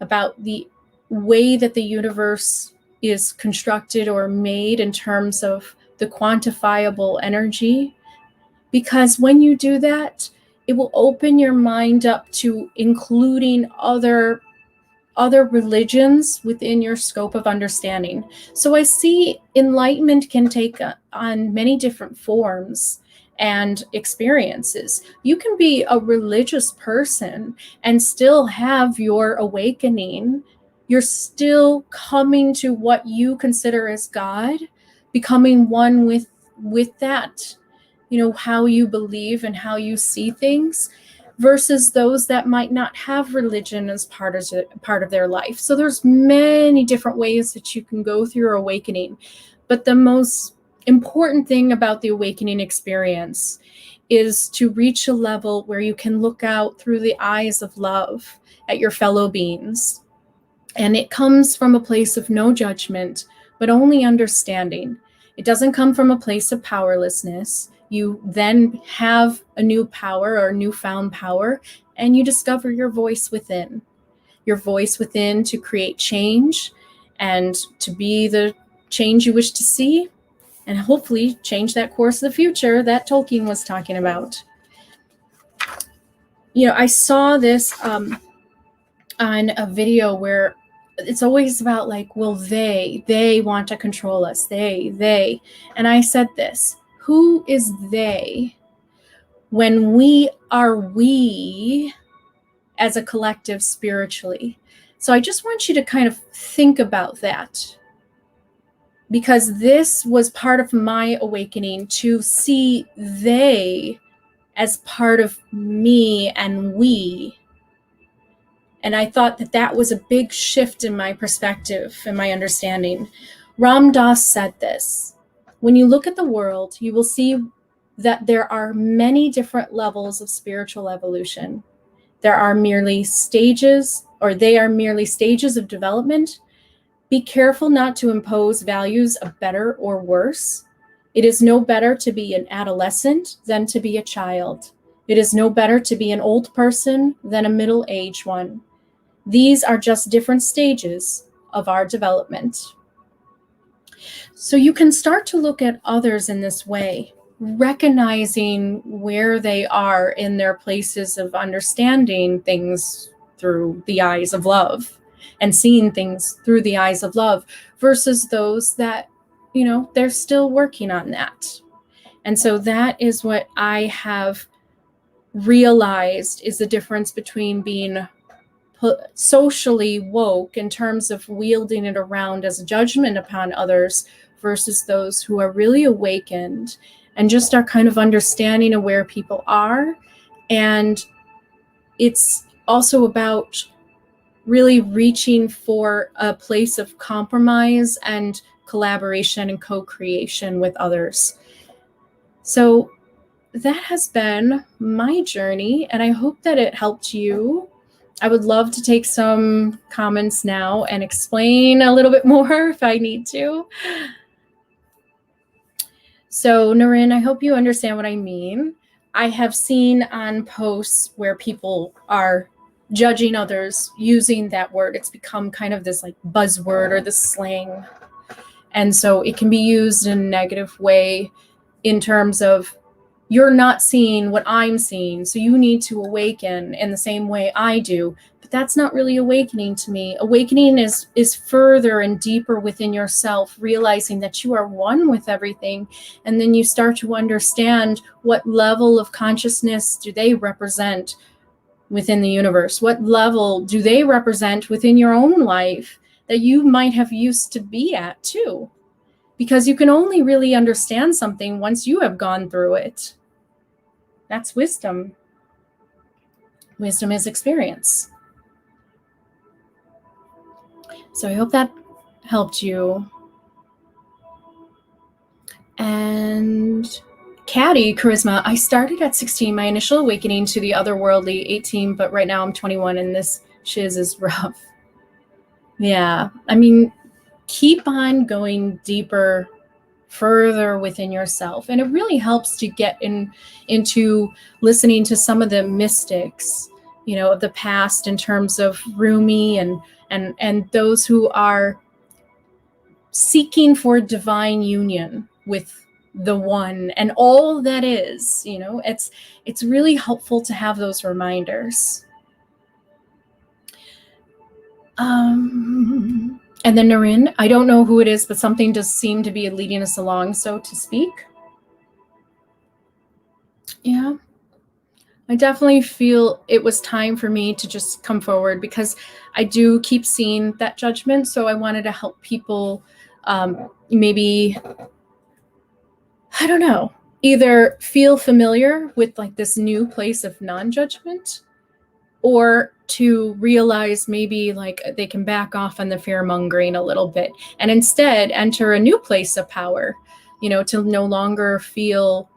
about the way that the universe is constructed or made in terms of the quantifiable energy. Because when you do that, it will open your mind up to including other religions within your scope of understanding. So I see enlightenment can take on many different forms and experiences. You can be a religious person and still have your awakening. You're still coming to what you consider as God, becoming one with that, how you believe and how you see things, versus those that might not have religion as part of their life. So there's many different ways that you can go through your awakening. But the most important thing about the awakening experience is to reach a level where you can look out through the eyes of love at your fellow beings. And it comes from a place of no judgment, but only understanding. It doesn't come from a place of powerlessness. You then have a new power or newfound power, and you discover your voice within to create change and to be the change you wish to see, and hopefully change that course of the future that Tolkien was talking about. I saw this on a video where it's always about they want to control us, they. And I said this, who is they when we are we as a collective spiritually? So I just want you to kind of think about that, because this was part of my awakening, to see they as part of me and we. And I thought that was a big shift in my perspective and my understanding. Ram Dass said this, when you look at the world, you will see that there are many different levels of spiritual evolution. They are merely stages of development. Be careful not to impose values of better or worse. It is no better to be an adolescent than to be a child. It is no better to be an old person than a middle-aged one. These are just different stages of our development. So you can start to look at others in this way, recognizing where they are in their places of understanding things through the eyes of love and seeing things through the eyes of love, versus those that, they're still working on that. And so that is what I have realized is the difference between being socially woke in terms of wielding it around as a judgment upon others, versus those who are really awakened and just are kind of understanding of where people are. And it's also about really reaching for a place of compromise and collaboration and co-creation with others. So that has been my journey, and I hope that it helped you. I would love to take some comments now and explain a little bit more if I need to. So, Naren, I hope you understand what I mean. I have seen on posts where people are judging others using that word. It's become kind of this buzzword or this slang. And so it can be used in a negative way in terms of, you're not seeing what I'm seeing, so you need to awaken in the same way I do. But that's not really awakening to me. Awakening is further and deeper within yourself, realizing that you are one with everything. And then you start to understand what level of consciousness do they represent. within the universe? What level do they represent within your own life that you might have used to be at too? Because you can only really understand something once you have gone through it. That's wisdom. Wisdom is experience. So I hope that helped you. And Caddy Charisma, I started at 16, my initial awakening to the otherworldly 18, but right now I'm 21 and this shiz is rough. Yeah, I mean, keep on going deeper, further within yourself. And it really helps to get into listening to some of the mystics, of the past, in terms of Rumi and those who are seeking for divine union with the one and all that is. It's really helpful to have those reminders. And then Narin, I don't know who it is, but something does seem to be leading us along, so to speak. Yeah. I definitely feel it was time for me to just come forward, because I do keep seeing that judgment. So I wanted to help people maybe, I don't know, either feel familiar with like this new place of non-judgment, or to realize maybe like they can back off on the fear mongering a little bit and instead enter a new place of power, to no longer feel,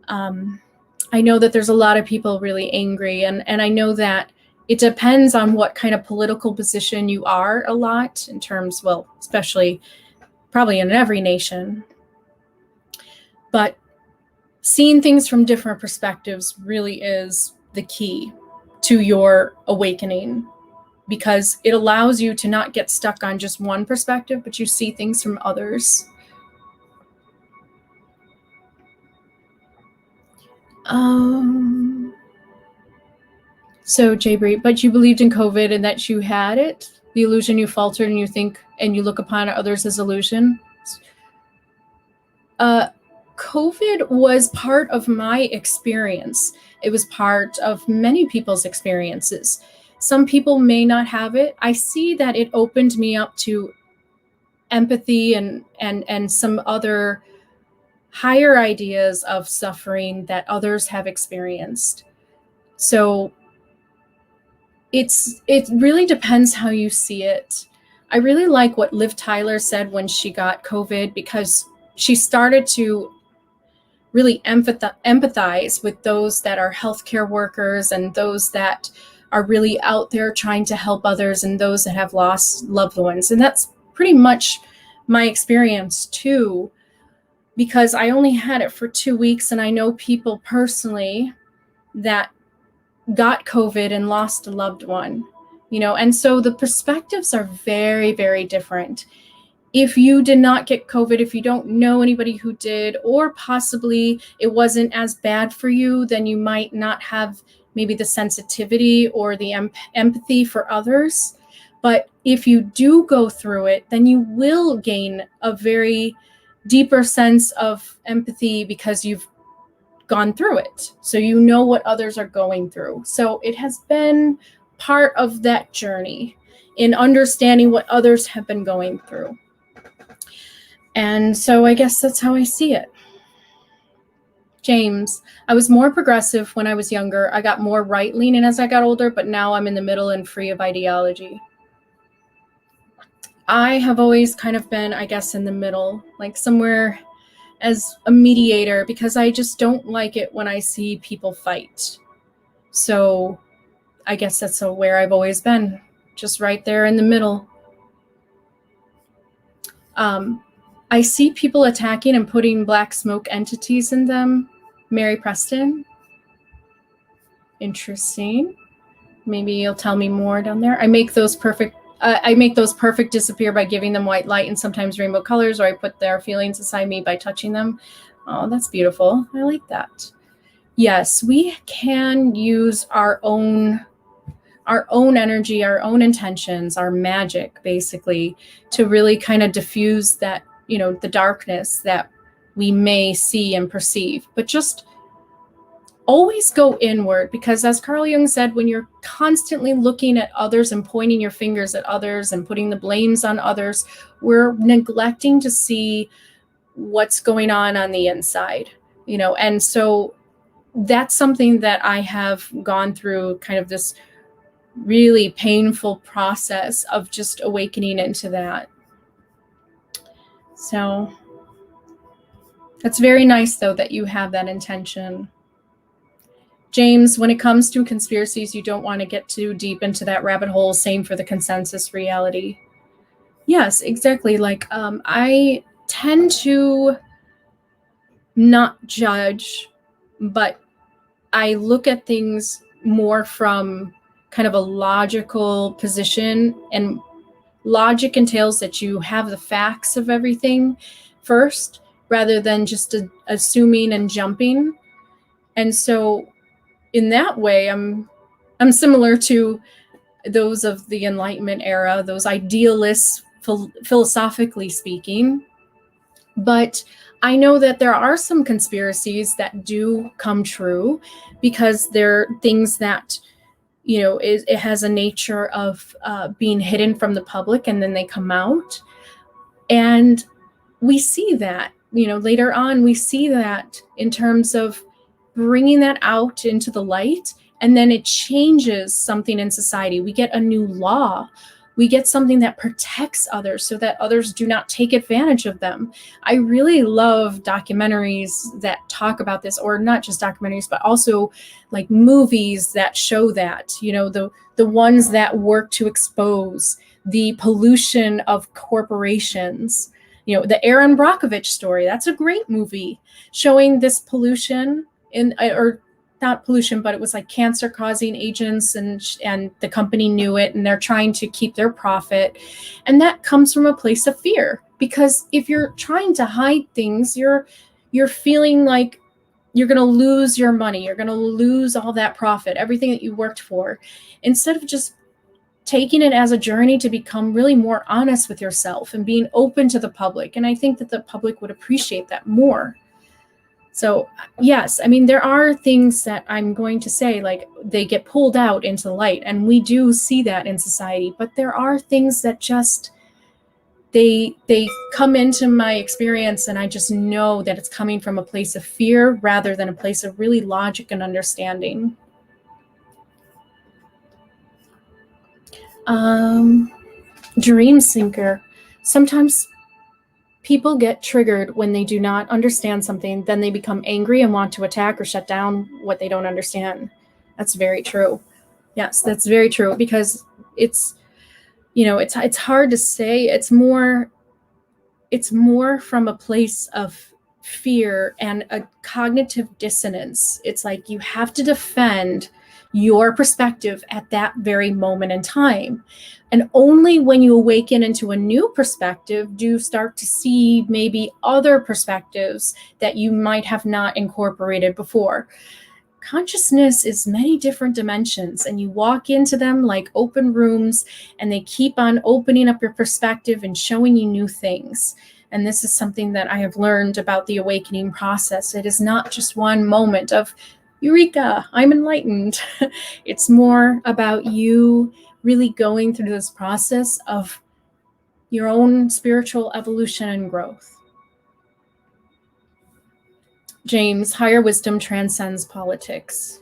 I know that there's a lot of people really angry, and I know that it depends on what kind of political position you are a lot, in terms, well, especially probably in every nation. But seeing things from different perspectives really is the key to your awakening, because it allows you to not get stuck on just one perspective, but you see things from others. So Jabri, but you believed in COVID and that you had it, the illusion, you faltered and you think and you look upon others as illusion. COVID was part of my experience. It was part of many people's experiences. Some people may not have it. I see that it opened me up to empathy and some other higher ideas of suffering that others have experienced. So it really depends how you see it. I really like what Liv Tyler said when she got COVID, because she started to really empathize with those that are healthcare workers and those that are really out there trying to help others, and those that have lost loved ones. And that's pretty much my experience too, because I only had it for 2 weeks, and I know people personally that got COVID and lost a loved one, and so the perspectives are very, very different. If you did not get COVID, if you don't know anybody who did, or possibly it wasn't as bad for you, then you might not have maybe the sensitivity or the empathy for others. But if you do go through it, then you will gain a very deeper sense of empathy, because you've gone through it. So you know what others are going through. So it has been part of that journey in understanding what others have been going through. And so I guess that's how I see it. James, I was more progressive when I was younger. I got more right-leaning as I got older, but now I'm in the middle and free of ideology. I have always kind of been, I guess, in the middle, like somewhere as a mediator, because I just don't like it when I see people fight. So I guess that's where I've always been, just right there in the middle. I see people attacking and putting black smoke entities in them. Mary Preston. Interesting. Maybe you'll tell me more down there. I make those perfect disappear by giving them white light and sometimes rainbow colors, or I put their feelings inside me by touching them. Oh, that's beautiful. I like that. Yes, we can use our own energy, our own intentions, our magic, basically, to really kind of diffuse that, the darkness that we may see and perceive. But just always go inward, because as Carl Jung said, when you're constantly looking at others and pointing your fingers at others and putting the blames on others, we're neglecting to see what's going on the inside, and so that's something that I have gone through, kind of this really painful process of just awakening into that. So that's very nice, though, that you have that intention. James, when it comes to conspiracies, you don't want to get too deep into that rabbit hole. Same for the consensus reality. Yes, exactly. Like, I tend to not judge, but I look at things more from kind of a logical position, and logic entails that you have the facts of everything first, rather than just assuming and jumping. And so in that way, I'm similar to those of the Enlightenment era, those idealists, philosophically speaking. But I know that there are some conspiracies that do come true, because they're things that, it has a nature of being hidden from the public, and then they come out. And we see that, later on, we see that in terms of bringing that out into the light, and then it changes something in society. We get a new law. We get something that protects others so that others do not take advantage of them. I really love documentaries that talk about this, or not just documentaries, but also like movies that show that, the ones that work to expose the pollution of corporations. The Aaron Brockovich story, that's a great movie showing this pollution or not pollution, but it was like cancer causing agents, and the company knew it, and they're trying to keep their profit. And that comes from a place of fear, because if you're trying to hide things, you're feeling like you're going to lose your money. You're going to lose all that profit, everything that you worked for, instead of just taking it as a journey to become really more honest with yourself and being open to the public. And I think that the public would appreciate that more. So yes, I mean, there are things that I'm going to say, like, they get pulled out into the light, and we do see that in society, but there are things that just, they come into my experience, and I just know that it's coming from a place of fear rather than a place of really logic and understanding. Dream sinker. Sometimes people get triggered when they do not understand something, then they become angry and want to attack or shut down what they don't understand. That's very true. Yes, that's very true, because it's, it's hard to say. It's more from a place of fear and a cognitive dissonance. It's like you have to defend your perspective at that very moment in time. And only when you awaken into a new perspective do you start to see maybe other perspectives that you might have not incorporated before. Consciousness is many different dimensions, and you walk into them like open rooms, and they keep on opening up your perspective and showing you new things. And this is something that I have learned about the awakening process. It is not just one moment of, Eureka, I'm enlightened. It's more about you really going through this process of your own spiritual evolution and growth. James, higher wisdom transcends politics.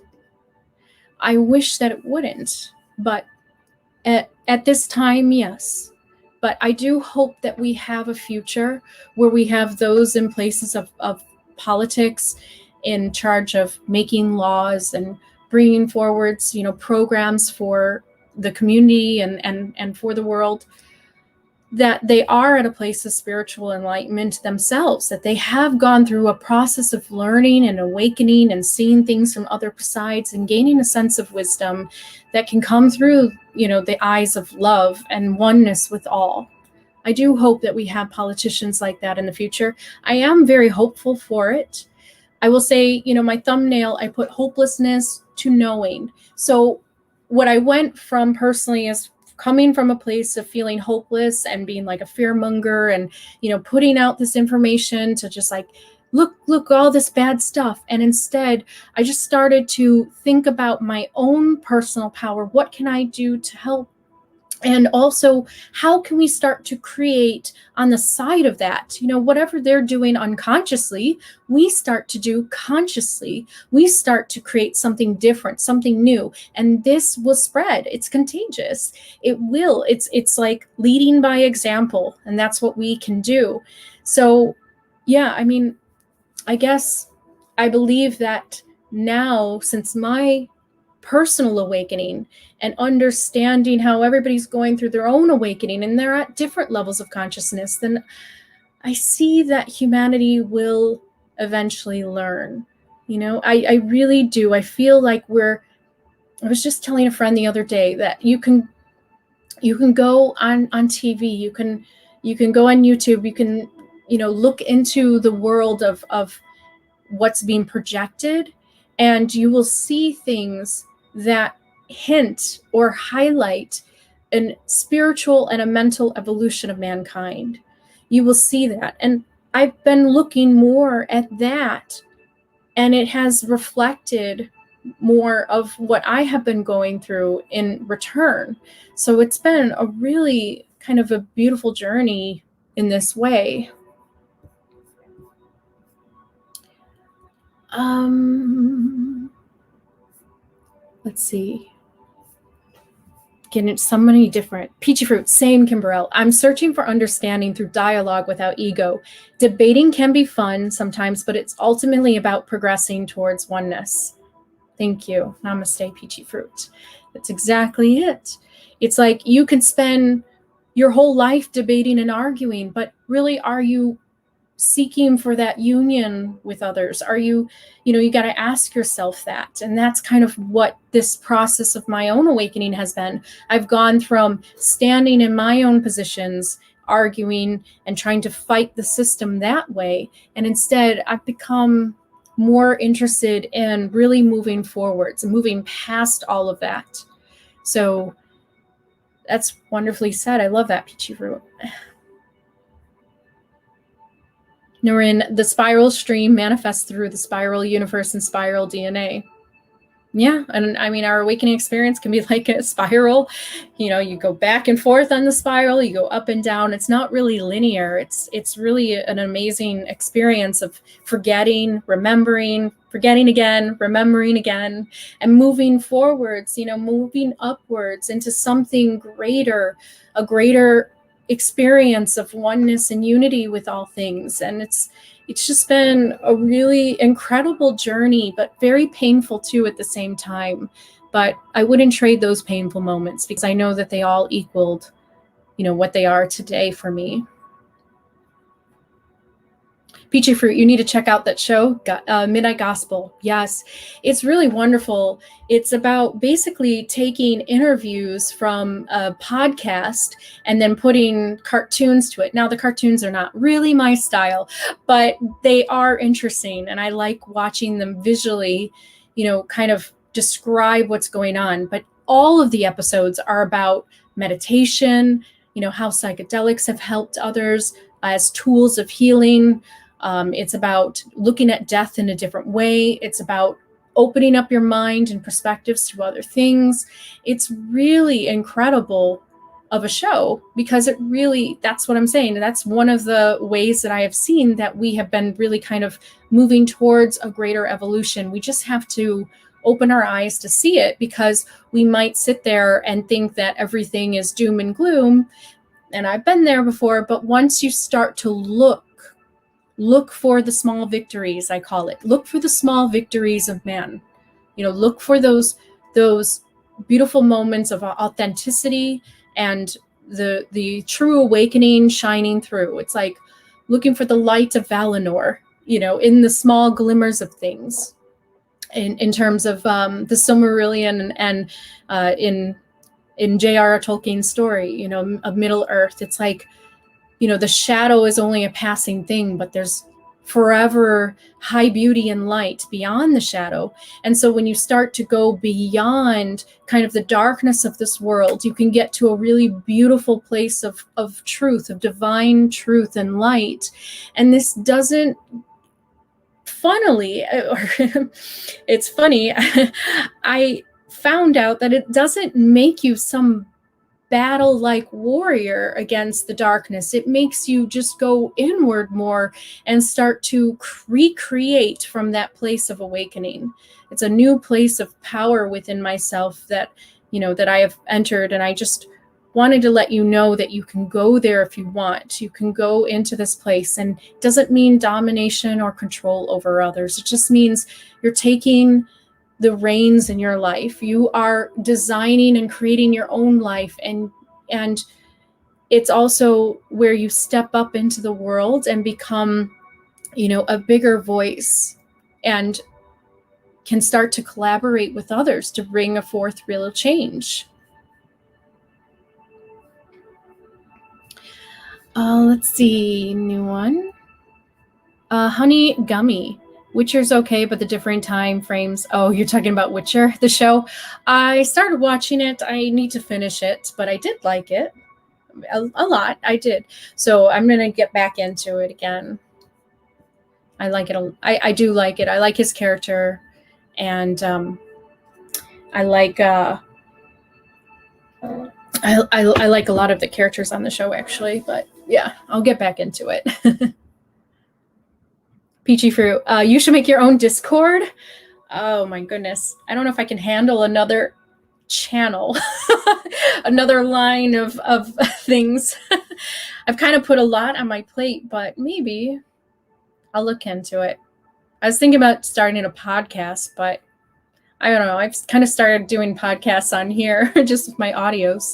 I wish that it wouldn't, but at this time, yes. But I do hope that we have a future where we have those in places of politics in charge of making laws and bringing forwards, programs for the community and for the world, that they are at a place of spiritual enlightenment themselves, that they have gone through a process of learning and awakening and seeing things from other sides and gaining a sense of wisdom that can come through, the eyes of love and oneness with all. I do hope that we have politicians like that in the future. I am very hopeful for it. I will say, my thumbnail, I put hopelessness to knowing. So what I went from personally is coming from a place of feeling hopeless and being like a fearmonger and, putting out this information to just like look, all this bad stuff. And instead, I just started to think about my own personal power. What can I do to help? And also, how can we start to create on the side of that? Whatever they're doing unconsciously, we start to do consciously. We start to create something different, something new, and this will spread. It's contagious. It will. It's like leading by example, and that's what we can do. So, yeah, I guess I believe that now, since my personal awakening and understanding how everybody's going through their own awakening and they're at different levels of consciousness, then I see that humanity will eventually learn. I really do. I feel like I was just telling a friend the other day that you can go on TV, you can go on YouTube, you can look into the world of what's being projected, and you will see things that hint or highlight a spiritual and a mental evolution of mankind. You will see that. And I've been looking more at that, and it has reflected more of what I have been going through in return. So it's been a really kind of a beautiful journey in this way. Let's see. Getting so many different. Peachy fruit, same, Kimberell. I'm searching for understanding through dialogue without ego. Debating can be fun sometimes, but it's ultimately about progressing towards oneness. Thank you. Namaste, peachy fruit. That's exactly it. It's like you can spend your whole life debating and arguing, but really, are you seeking for that union with others? Are you got to ask yourself that. And that's kind of what this process of my own awakening has been. I've gone from standing in my own positions, arguing and trying to fight the system that way. And instead, I've become more interested in really moving forwards and moving past all of that. So that's wonderfully said. I love that, peachy fruit. Noreen, the spiral stream manifests through the spiral universe and spiral DNA. Yeah, and our awakening experience can be like a spiral. You go back and forth on the spiral, you go up and down. It's not really linear. It's really an amazing experience of forgetting, remembering, forgetting again, remembering again, and moving forwards, moving upwards into something greater, a greater experience of oneness and unity with all things. And it's just been a really incredible journey, but very painful too at the same time. But I wouldn't trade those painful moments because I know that they all equaled, what they are today for me. Peachy Fruit, you need to check out that show, Midnight Gospel. Yes, it's really wonderful. It's about basically taking interviews from a podcast and then putting cartoons to it. Now, the cartoons are not really my style, but they are interesting. And I like watching them visually, kind of describe what's going on. But all of the episodes are about meditation, how psychedelics have helped others as tools of healing. It's about looking at death in a different way. It's about opening up your mind and perspectives to other things. It's really incredible of a show because that's what I'm saying. That's one of the ways that I have seen that we have been really kind of moving towards a greater evolution. We just have to open our eyes to see it, because we might sit there and think that everything is doom and gloom. And I've been there before, but once you start to look for the small victories, I call it. Look for the small victories of man. Look for those beautiful moments of authenticity and the true awakening shining through. It's like looking for the light of Valinor, in the small glimmers of things. In terms of the Silmarillion and in J.R.R. Tolkien's story, of Middle Earth, it's like, the shadow is only a passing thing, but there's forever high beauty and light beyond the shadow. And so when you start to go beyond kind of the darkness of this world, you can get to a really beautiful place of truth, of divine truth and light. And this doesn't funnily, it's funny, I found out that it doesn't make you some battle-like warrior against the darkness. It makes you just go inward more and start to recreate from that place of awakening. It's a new place of power within myself that, that I have entered, and I just wanted to let you know that you can go there if you want. You can go into this place, and it doesn't mean domination or control over others. It just means you're taking the reins in your life. You are designing and creating your own life, and it's also where you step up into the world and become, a bigger voice, and can start to collaborate with others to bring forth real change. Let's see, new one. Honey Gummy. Witcher's okay, but the differing time frames. Oh, you're talking about Witcher, the show? I started watching it. I need to finish it, but I did like it a lot. I did. So I'm going to get back into it again. I like it. I do like it. I like his character, and I like I like a lot of the characters on the show, actually. But yeah, I'll get back into it. Peachy Fruit, you should make your own Discord. Oh my goodness. I don't know if I can handle another channel, another line of things. I've kind of put a lot on my plate, but maybe I'll look into it. I was thinking about starting a podcast, but I don't know. I've kind of started doing podcasts on here, just with my audios.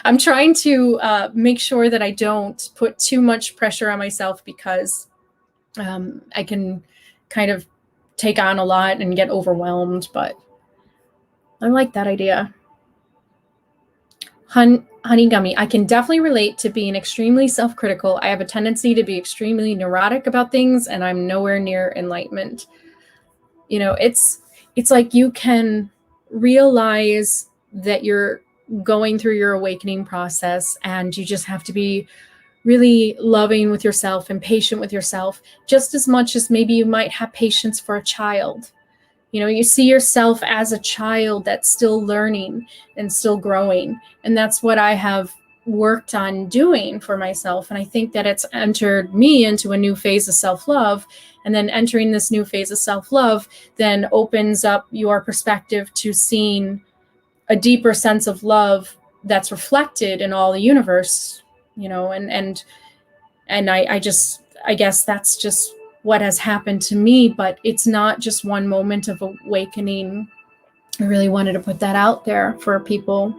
I'm trying to make sure that I don't put too much pressure on myself, because I can kind of take on a lot and get overwhelmed, but I like that idea. Honey Gummy, I can definitely relate to being extremely self-critical. I have a tendency to be extremely neurotic about things, and I'm nowhere near enlightenment. It's like you can realize that you're going through your awakening process, and you just have to be really loving with yourself and patient with yourself, just as much as maybe you might have patience for a child. You see yourself as a child that's still learning and still growing. And that's what I have worked on doing for myself. And I think that it's entered me into a new phase of self-love. And then entering this new phase of self-love then opens up your perspective to seeing a deeper sense of love that's reflected in all the universe. And I guess that's just what has happened to me, but it's not just one moment of awakening. I really wanted to put that out there for people.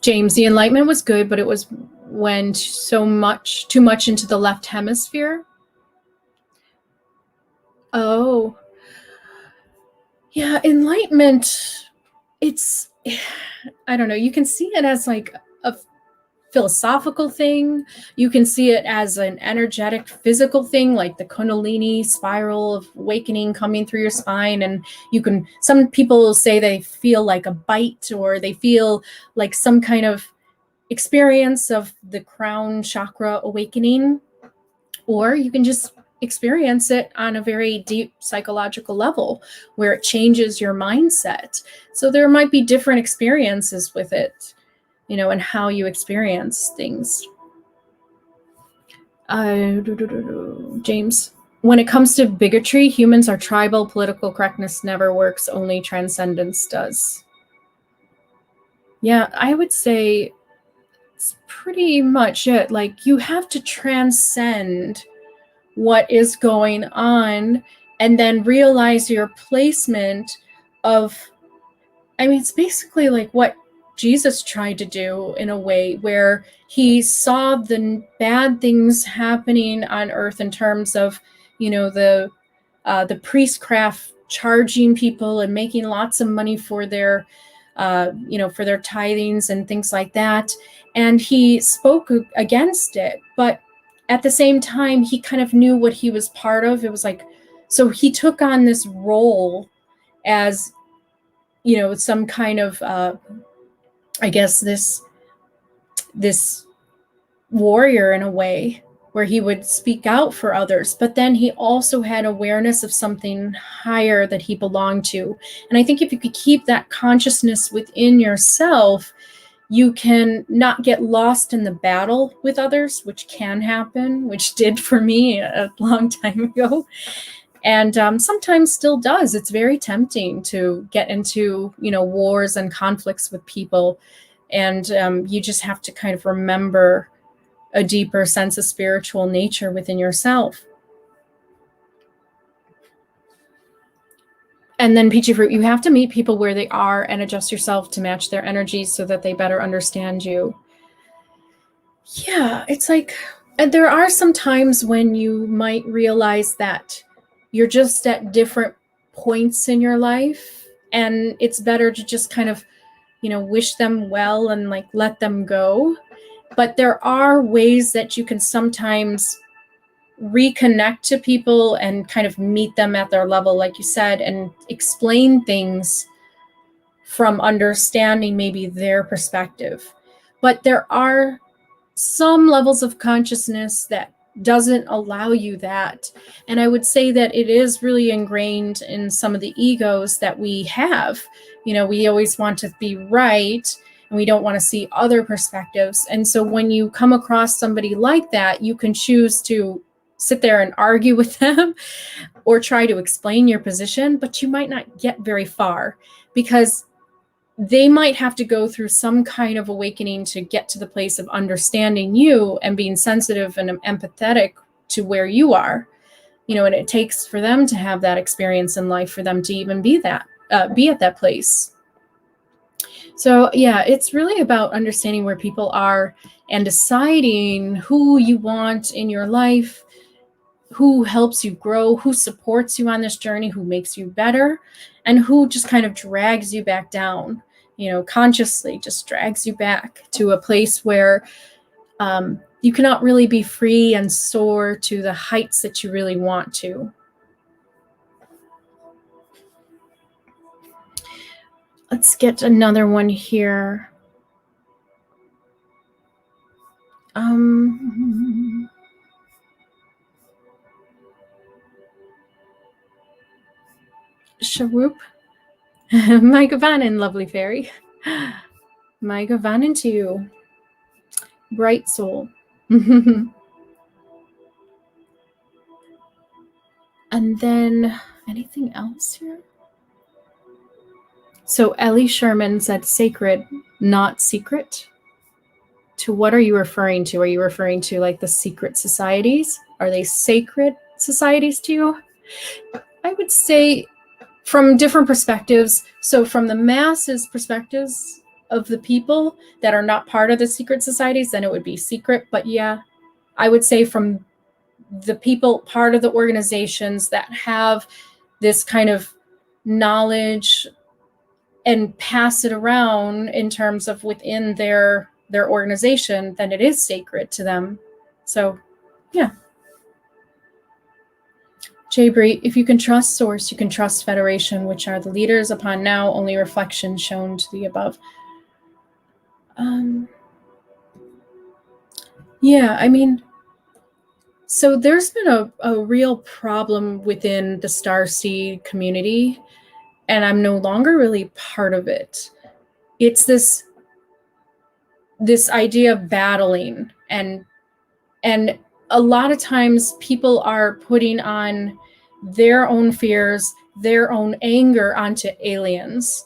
James, the Enlightenment was good, but it was when too much into the left hemisphere. Oh, yeah, Enlightenment, I don't know, you can see it as like a philosophical thing. You can see it as an energetic physical thing, like the Kundalini spiral of awakening coming through your spine. And some people say they feel like a bite, or they feel like some kind of experience of the crown chakra awakening, or you can just experience it on a very deep psychological level where it changes your mindset. So there might be different experiences with it, and how you experience things. James, when it comes to bigotry, humans are tribal. Political correctness never works. Only transcendence does. Yeah, I would say it's pretty much it. Like, you have to transcend what is going on and then realize your placement of, it's basically like what Jesus tried to do, in a way, where he saw the bad things happening on earth in terms of, the priestcraft charging people and making lots of money for their, for their tithings and things like that. And he spoke against it. But at the same time, he kind of knew what he was part of. It was like, so he took on this role as, some kind of, I guess this warrior, in a way, where he would speak out for others, but then he also had awareness of something higher that he belonged to. And I think if you could keep that consciousness within yourself, you can not get lost in the battle with others, which can happen, which did for me a long time ago. And sometimes still does. It's very tempting to get into, wars and conflicts with people. And you just have to kind of remember a deeper sense of spiritual nature within yourself. And then Peachy Fruit, you have to meet people where they are and adjust yourself to match their energies so that they better understand you. Yeah, it's like, and there are some times when you might realize that you're just at different points in your life, and it's better to just kind of, wish them well and like let them go. But there are ways that you can sometimes reconnect to people and kind of meet them at their level, like you said, and explain things from understanding maybe their perspective. But there are some levels of consciousness that doesn't allow you that. And I would say that it is really ingrained in some of the egos that we have. We always want to be right, and we don't want to see other perspectives. And so when you come across somebody like that, you can choose to sit there and argue with them or try to explain your position, but you might not get very far because they might have to go through some kind of awakening to get to the place of understanding you and being sensitive and empathetic to where you are, and it takes for them to have that experience in life for them to even be at that place. So yeah, it's really about understanding where people are and deciding who you want in your life, who helps you grow, who supports you on this journey, who makes you better, and who just kind of drags you back down, consciously just drags you back to a place where you cannot really be free and soar to the heights that you really want to. Let's get another one here. Sharoop. My Gavanin, lovely fairy. My Gavanin to you. Bright soul. And then anything else here? So Ellie Sherman said sacred, not secret. To what are you referring to? Are you referring to like the secret societies? Are they sacred societies to you? I would say from different perspectives. So from the masses perspectives of the people that are not part of the secret societies, then it would be secret. But yeah, I would say from the people part of the organizations that have this kind of knowledge and pass it around in terms of within their organization, then it is sacred to them. So yeah. Jabri, if you can trust source, you can trust federation, which are the leaders upon now, only reflection shown to the above. Yeah, I mean, so there's been a real problem within the Starseed community, and I'm no longer really part of it. It's this idea of battling, and a lot of times people are putting on their own fears, their own anger onto aliens.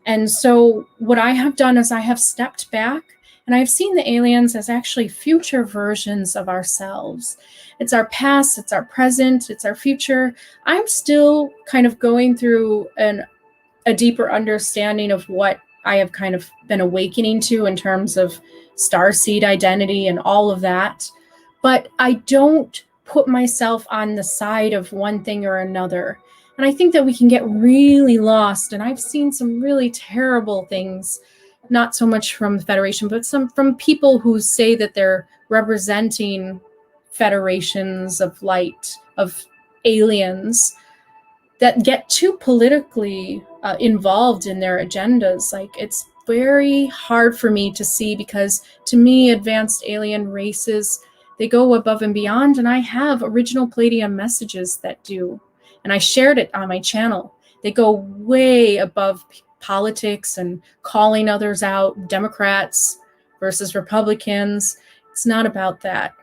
And so what I have done is I have stepped back, and I've seen the aliens as actually future versions of ourselves. It's our past, it's our present, it's our future. I'm still kind of going through a deeper understanding of what I have kind of been awakening to in terms of starseed identity and all of that. But I don't put myself on the side of one thing or another. And I think that we can get really lost. And I've seen some really terrible things, not so much from the Federation, but some from people who say that they're representing federations of light, of aliens, that get too politically involved in their agendas. Like, it's very hard for me to see, because to me, advanced alien races, They go above and beyond, and I have original Palladium messages that do. And I shared it on my channel. They go way above politics and calling others out, Democrats versus Republicans. It's not about that.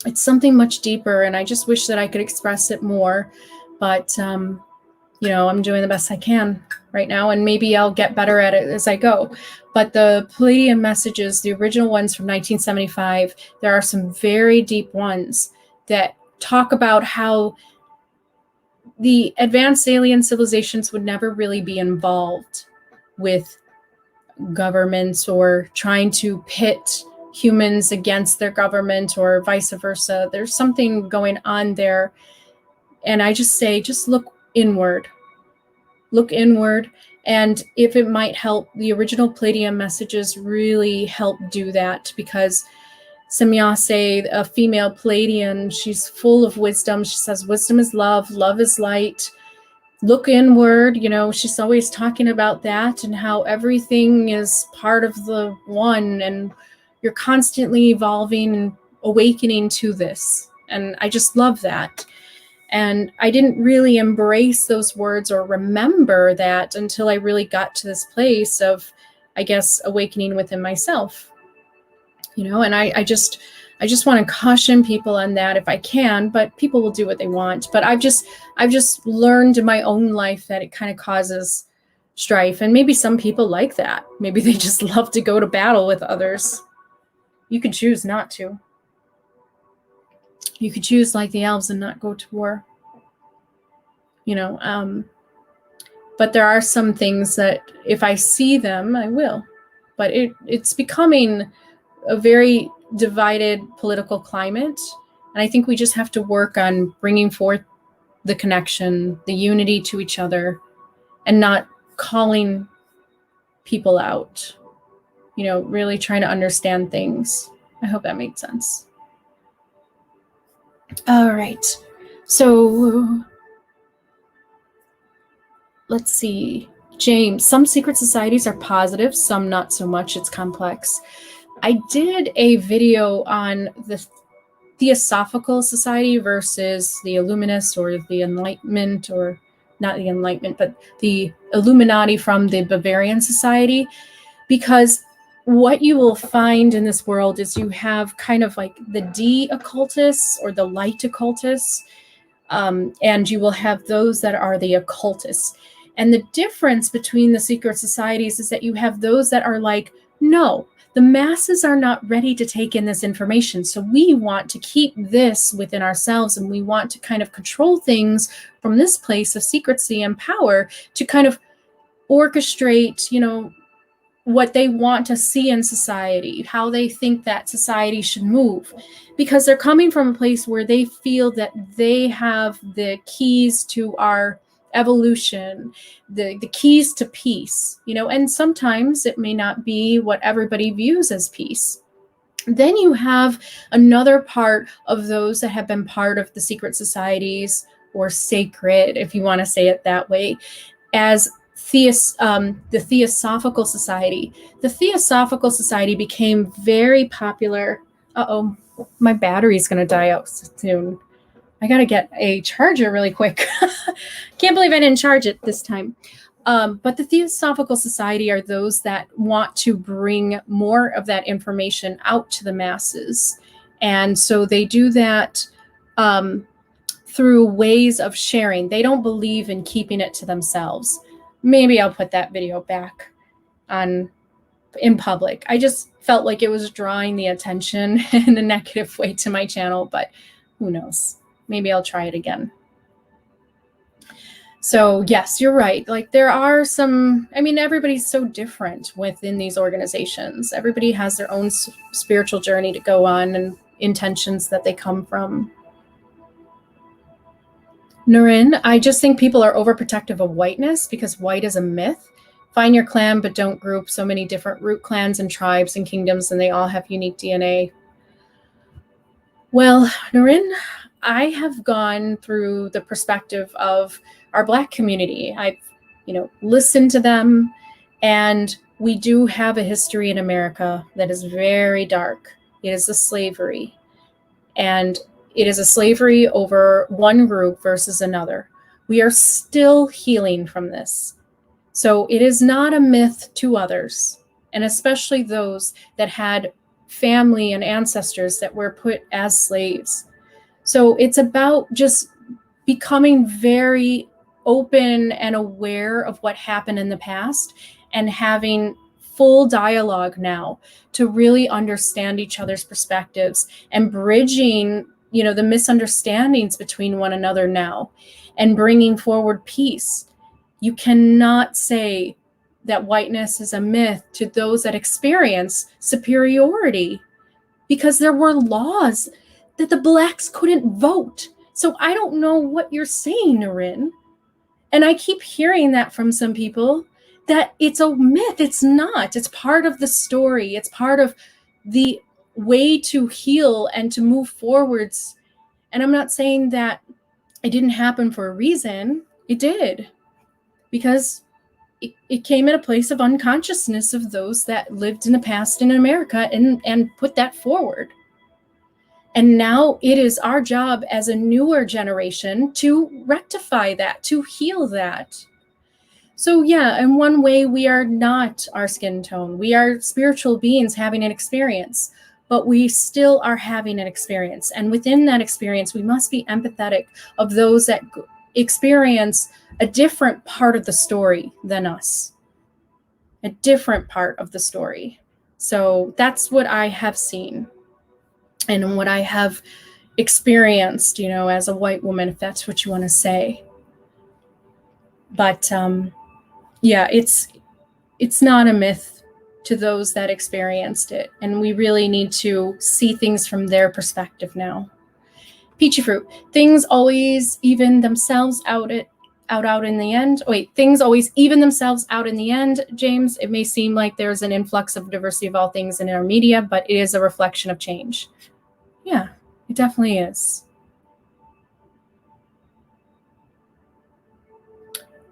It's something much deeper, and I just wish that I could express it more. But, you know, I'm doing the best I can right now, and maybe I'll get better at it as I go. But the Palladium messages, the original ones from 1975, there are some very deep ones that talk about how the advanced alien civilizations would never really be involved with governments or trying to pit humans against their government or vice versa. There's something going on there. And I just say, just look inward. Look inward. And if it might help, the original Palladium messages really help do that, because Semyase, a female Palladian, she's full of wisdom. She says, wisdom is love is light. Look inward. You know, she's always talking about that and how everything is part of the one, and you're constantly evolving and awakening to this. And I just love that. And I didn't really embrace those words or remember that until I really got to this place of, I guess, awakening within myself. You know, and I just want to caution people on that if I can, but people will do what they want. But I've just learned in my own life that it kind of causes strife. And maybe some people like that. Maybe they just love to go to battle with others. You could choose not to. You could choose, like the elves, and not go to war. You know, but there are some things that if I see them, I will. But it's becoming a very divided political climate. And I think we just have to work on bringing forth the connection, the unity to each other, and not calling people out, you know, really trying to understand things. I hope that made sense. All right. So let's see. James, some secret societies are positive, some not so much. It's complex. I did a video on the Theosophical Society versus the Illuminists, or the Enlightenment, or not the Enlightenment, but the Illuminati from the Bavarian Society, because what you will find in this world is you have kind of like the de-occultists or the light occultists, and you will have those that are the occultists. And the difference between the secret societies is that you have those that are like, no, the masses are not ready to take in this information. So we want to keep this within ourselves, and we want to kind of control things from this place of secrecy and power to kind of orchestrate, you know, what they want to see in society, how they think that society should move, because they're coming from a place where they feel that they have the keys to our evolution, the keys to peace, you know, and sometimes it may not be what everybody views as peace. Then you have another part of those that have been part of the secret societies, or sacred, if you want to say it that way, as the Theosophical Society. The Theosophical Society became very popular. Uh-oh, my battery's going to die out soon. I got to get a charger really quick. Can't believe I didn't charge it this time. But the Theosophical Society are those that want to bring more of that information out to the masses. And so they do that through ways of sharing. They don't believe in keeping it to themselves. Maybe I'll put that video back on in public. I just felt like it was drawing the attention in a negative way to my channel, but who knows? Maybe I'll try it again. So yes, you're right. Like there are some, I mean, everybody's so different within these organizations. Everybody has their own spiritual journey to go on and intentions that they come from. Nurin, I just think people are overprotective of whiteness because white is a myth. Find your clan, but don't group so many different root clans and tribes and kingdoms, and they all have unique DNA. Well, Nurin, I have gone through the perspective of our Black community. I've, listened to them, and we do have a history in America that is very dark. It is the slavery. And it is a slavery over one group versus another. We are still healing from this. So it is not a myth to others, and especially those that had family and ancestors that were put as slaves. So it's about just becoming very open and aware of what happened in the past and having full dialogue now to really understand each other's perspectives and bridging, the misunderstandings between one another now and bringing forward peace. You cannot say that whiteness is a myth to those that experience superiority, because there were laws that the blacks couldn't vote. So I don't know what you're saying, Narin. And I keep hearing that from some people, that it's a myth. It's not. It's part of the story. It's part of the way to heal and to move forwards. And I'm not saying that it didn't happen for a reason. It did. Because it came at a place of unconsciousness of those that lived in the past in America and put that forward. And now it is our job as a newer generation to rectify that, to heal that. So yeah, in one way, we are not our skin tone. We are spiritual beings having an experience, but we still are having an experience. And within that experience, we must be empathetic of those that experience a different part of the story than us, a different part of the story. So that's what I have seen and what I have experienced, as a white woman, if that's what you want to say. But yeah, it's not a myth to those that experienced it. And we really need to see things from their perspective now. Peachy fruit. Things always even themselves out in the end. Things always even themselves out in the end, James. It may seem like there's an influx of diversity of all things in our media, but it is a reflection of change. Yeah, it definitely is.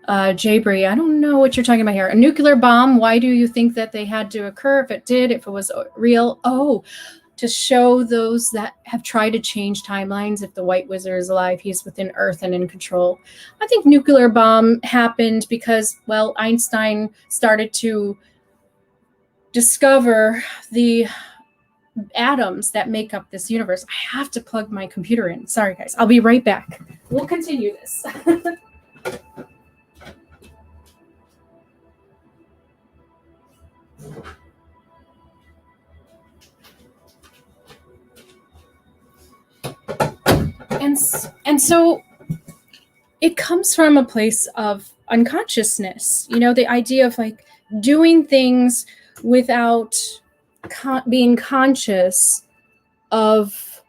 Jabri, I don't know what you're talking about here. A nuclear bomb, why do you think that they had to occur if it was real? Oh, to show those that have tried to change timelines. If the White Wizard is alive, he's within Earth and in control. I think nuclear bomb happened because, Einstein started to discover the atoms that make up this universe. I have to plug my computer in. Sorry, guys. I'll be right back. We'll continue this. And so it comes from a place of unconsciousness, the idea of doing things without being conscious of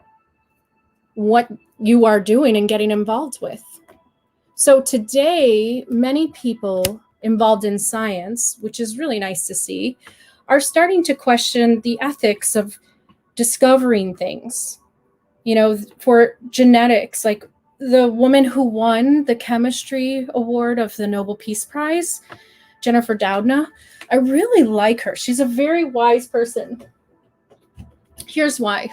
what you are doing and getting involved with. So today, many people involved in science, which is really nice to see, are starting to question the ethics of discovering things. For genetics, like the woman who won the chemistry award of the Nobel Peace Prize, Jennifer Doudna, I really like her. She's a very wise person. Here's why.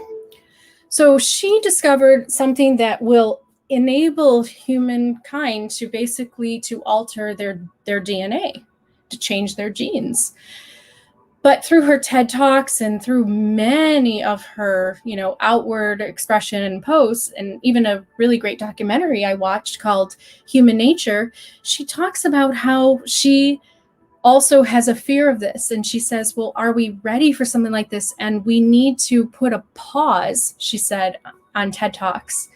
So she discovered something that will enable humankind to basically to alter their DNA, to change their genes. But through her TED Talks and through many of her, outward expression and posts, and even a really great documentary I watched called Human Nature, she talks about how she also has a fear of this. And she says, well, are we ready for something like this? And we need to put a pause, she said on TED Talks,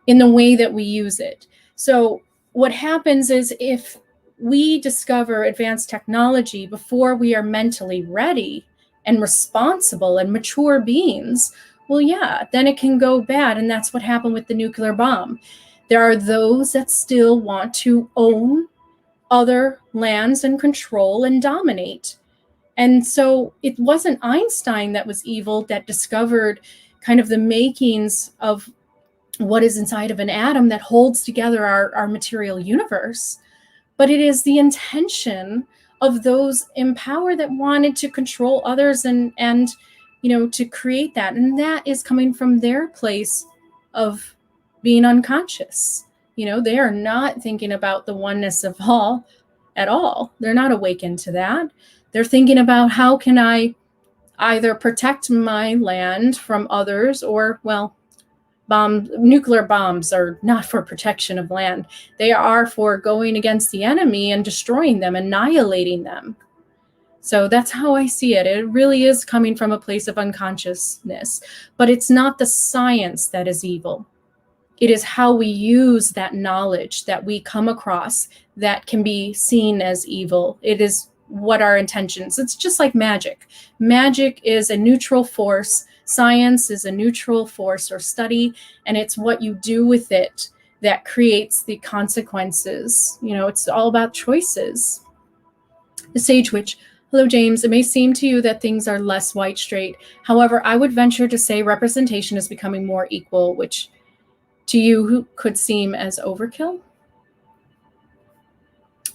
in the way that we use it. So what happens is if we discover advanced technology before we are mentally ready and responsible and mature beings, well, yeah, then it can go bad. And that's what happened with the nuclear bomb. There are those that still want to own other lands and control and dominate. And so it wasn't Einstein that was evil, that discovered kind of the makings of what is inside of an atom that holds together our material universe. But it is the intention of those in power that wanted to control others and to create that. And that is coming from their place of being unconscious. They are not thinking about the oneness of all at all. They're not awakened to that. They're thinking about, how can I either protect my land from others, or, well, nuclear bombs are not for protection of land. They are for going against the enemy and destroying them, annihilating them. So that's how I see it. It really is coming from a place of unconsciousness, but it's not the science that is evil. It is how we use that knowledge that we come across that can be seen as evil. It is what our intentions. It's just like magic. Magic is a neutral force. Science is a neutral force or study, and it's what you do with it that creates the consequences. It's all about choices. The Sage Witch. Hello, James. It may seem to you that things are less white straight. However, I would venture to say representation is becoming more equal, which to you could seem as overkill.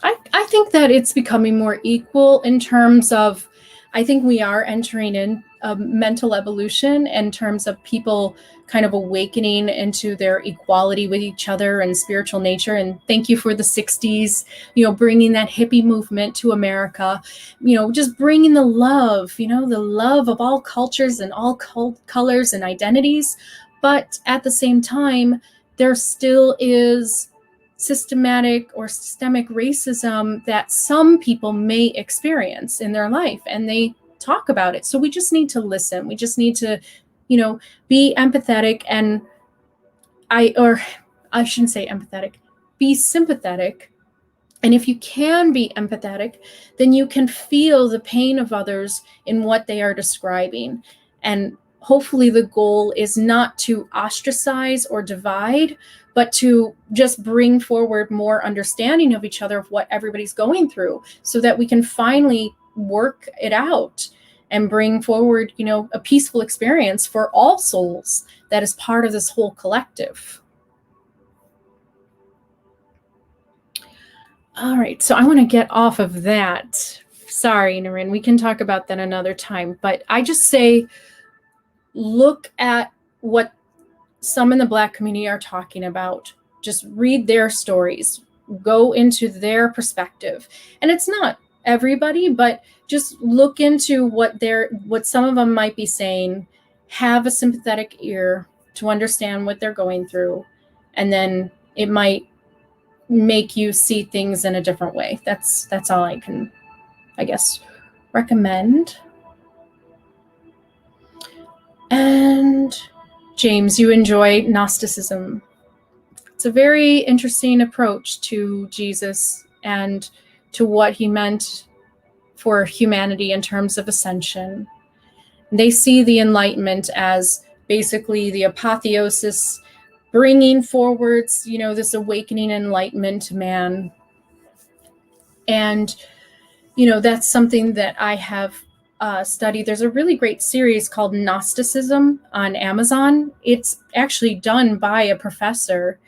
I think that it's becoming more equal in terms of, I think we are entering in a mental evolution in terms of people kind of awakening into their equality with each other and spiritual nature. And thank you for the 60s, bringing that hippie movement to America, just bringing the love, the love of all cultures and all colors and identities. But at the same time, there still is systemic racism that some people may experience in their life, and they talk about it. So we just need to listen. We just need to, be empathetic, and I shouldn't say empathetic, be sympathetic. And if you can be empathetic, then you can feel the pain of others in what they are describing. And hopefully the goal is not to ostracize or divide, but to just bring forward more understanding of each other, of what everybody's going through, so that we can finally work it out and bring forward, a peaceful experience for all souls that is part of this whole collective. All right, so I want to get off of that. Sorry, Naren, we can talk about that another time. But I just say, look at what some in the Black community are talking about. Just read their stories, go into their perspective. And it's not everybody, but just look into what some of them might be saying. Have a sympathetic ear to understand what they're going through. And then it might make you see things in a different way. That's all I can, I guess, recommend. And James, you enjoy Gnosticism. It's a very interesting approach to Jesus and to what he meant for humanity in terms of ascension. They see the Enlightenment as basically the apotheosis, bringing forwards, this awakening enlightenment to man. And, that's something that I have studied. There's a really great series called Gnosticism on Amazon. It's actually done by a professor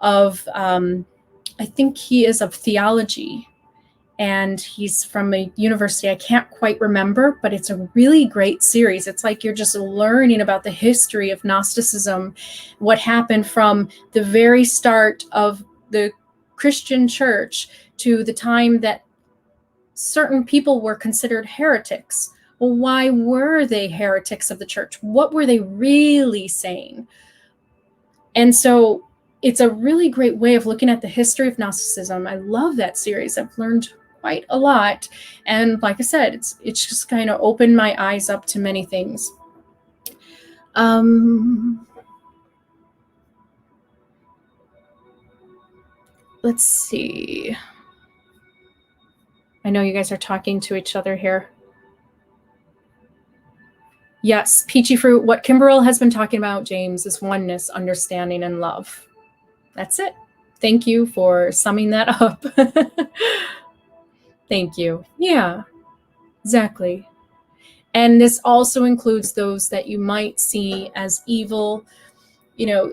of, I think he is of theology, and he's from a university. I can't quite remember, but it's a really great series. It's like you're just learning about the history of Gnosticism, what happened from the very start of the Christian church to the time that certain people were considered heretics. Well, why were they heretics of the church? What were they really saying? And so it's a really great way of looking at the history of Gnosticism. I love that series. I've learned quite a lot. And like I said, it's just kind of opened my eyes up to many things. Let's see. I know you guys are talking to each other here. Yes, Peachy Fruit. What Kimberell has been talking about, James, is oneness, understanding, and love. That's it. Thank you for summing that up. Thank you. Yeah, exactly. And this also includes those that you might see as evil,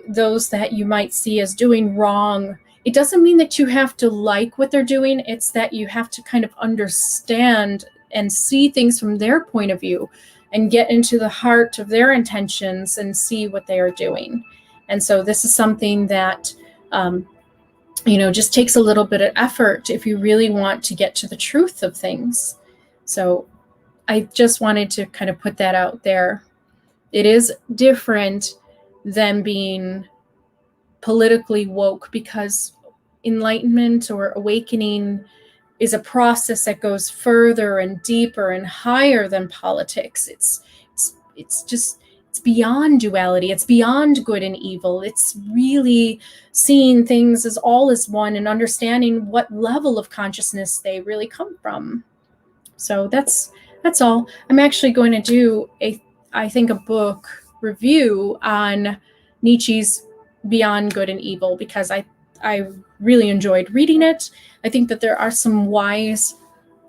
those that you might see as doing wrong. It doesn't mean that you have to like what they're doing. It's that you have to kind of understand and see things from their point of view. and get into the heart of their intentions and see what they are doing. And so this is something that, just takes a little bit of effort if you really want to get to the truth of things. So I just wanted to kind of put that out there. It is different than being politically woke, because enlightenment or awakening is a process that goes further and deeper and higher than politics. It's beyond duality. It's beyond good and evil. It's really seeing things as all as one and understanding what level of consciousness they really come from. So that's all. I'm actually going to do a book review on Nietzsche's Beyond Good and Evil, because I really enjoyed reading it. I think that there are some wise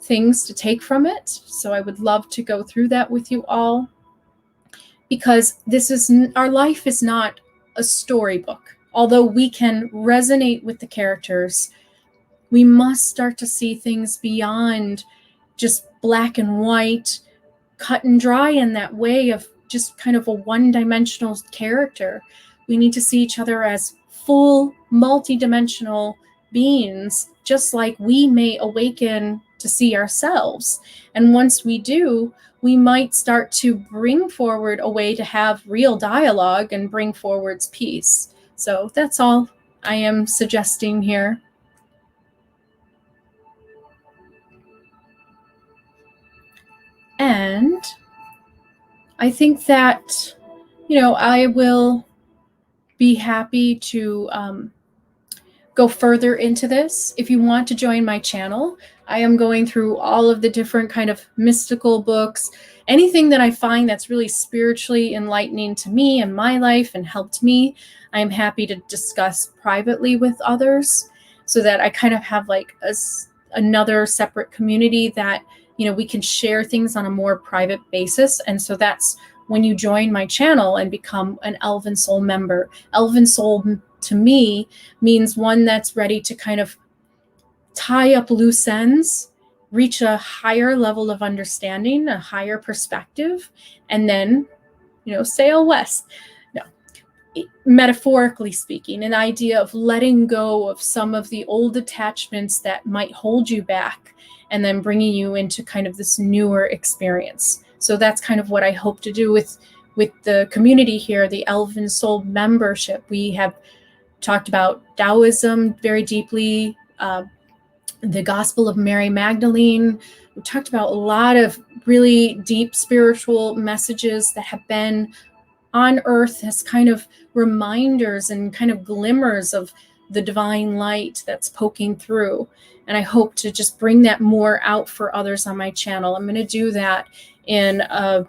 things to take from it. So I would love to go through that with you all, because our life is not a storybook. Although we can resonate with the characters, we must start to see things beyond just black and white, cut and dry in that way of just kind of a one-dimensional character. We need to see each other as full, multi-dimensional beings, just like we may awaken to see ourselves. And once we do, we might start to bring forward a way to have real dialogue and bring forwards peace. So that's all I am suggesting here. And I think that, I will be happy to go further into this. If you want to join my channel, I am going through all of the different kind of mystical books, anything that I find that's really spiritually enlightening to me and my life and helped me. I'm happy to discuss privately with others, so that I kind of have like another separate community that, we can share things on a more private basis. And so that's when you join my channel and become an Elven Soul member. Elven Soul to me means one that's ready to kind of tie up loose ends, reach a higher level of understanding, a higher perspective, and then, sail west. No, metaphorically speaking, an idea of letting go of some of the old attachments that might hold you back, and then bringing you into kind of this newer experience. So that's kind of what I hope to do with the community here, the Elven Soul membership. We have talked about Taoism very deeply, the Gospel of Mary Magdalene. We talked about a lot of really deep spiritual messages that have been on earth as kind of reminders and kind of glimmers of the divine light that's poking through. And I hope to just bring that more out for others on my channel. I'm going to do that in a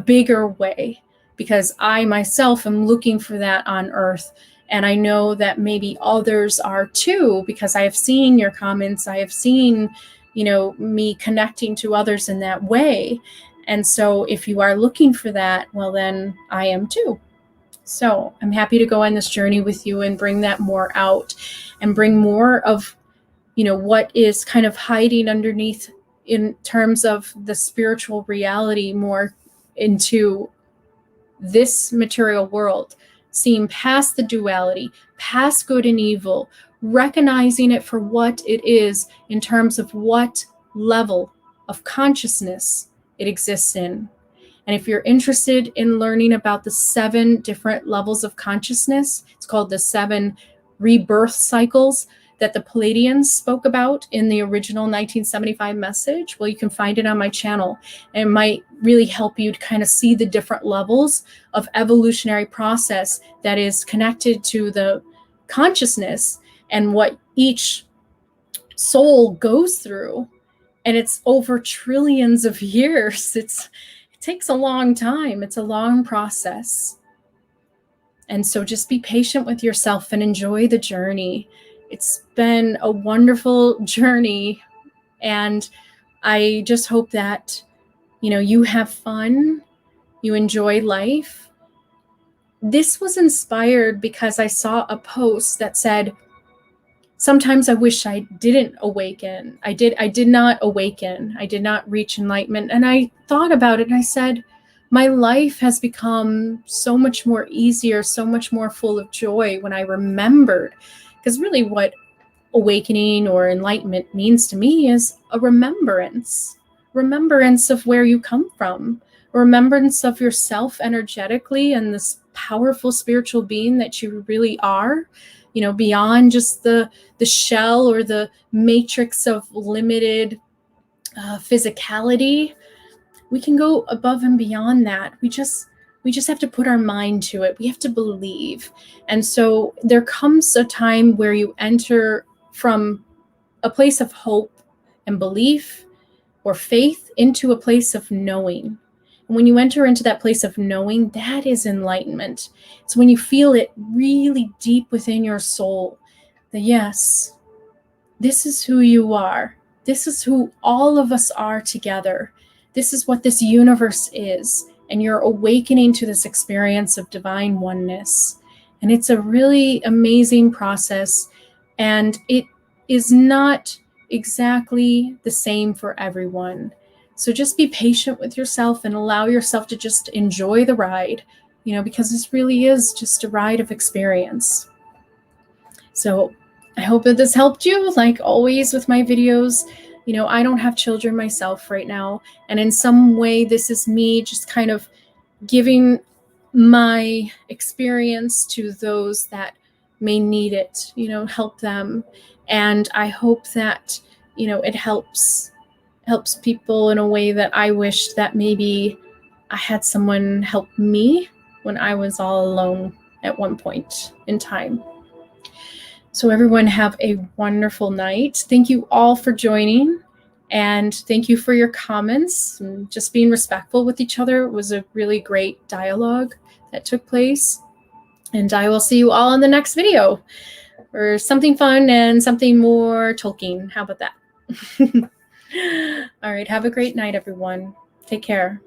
bigger way, because I myself am looking for that on earth. And I know that maybe others are too, because I have seen your comments. I have seen, me connecting to others in that way. And so if you are looking for that, well, then I am too. So I'm happy to go on this journey with you and bring that more out, and bring more of, what is kind of hiding underneath in terms of the spiritual reality more into this material world, seeing past the duality, past good and evil, recognizing it for what it is in terms of what level of consciousness it exists in. And if you're interested in learning about the 7 different levels of consciousness, it's called the 7 rebirth cycles that the Palladians spoke about in the original 1975 message, well, you can find it on my channel. And it might really help you to kind of see the different levels of evolutionary process that is connected to the consciousness and what each soul goes through. And it's over trillions of years. It takes a long time. It's a long process. And so just be patient with yourself and enjoy the journey. It's been a wonderful journey, and I just hope that, you have fun, you enjoy life. This was inspired because I saw a post that said, sometimes I wish I didn't awaken. I did not awaken. I did not reach enlightenment. And I thought about it and I said, My life has become so much more easier, so much more full of joy when I remembered. Because really what awakening or enlightenment means to me is a remembrance of where you come from, a remembrance of yourself energetically and this powerful spiritual being that you really are, beyond just the shell or the matrix of limited physicality. We can go above and beyond that. We just have to put our mind to it. We have to believe. And so there comes a time where you enter from a place of hope and belief or faith into a place of knowing. And when you enter into that place of knowing, that is enlightenment. It's when you feel it really deep within your soul that yes, this is who you are. This is who all of us are together. This is what this universe is. And you're awakening to this experience of divine oneness. And it's a really amazing process. And it is not exactly the same for everyone. So just be patient with yourself and allow yourself to just enjoy the ride, because this really is just a ride of experience. So I hope that this helped you. Like always with my videos, I don't have children myself right now. And in some way, this is me just kind of giving my experience to those that may need it, help them. And I hope that, it helps people in a way that I wish that maybe I had someone help me when I was all alone at one point in time. So everyone have a wonderful night. Thank you all for joining. And thank you for your comments and just being respectful with each other. It was a really great dialogue that took place. And I will see you all in the next video for something fun and something more Tolkien. How about that? All right. Have a great night, everyone. Take care.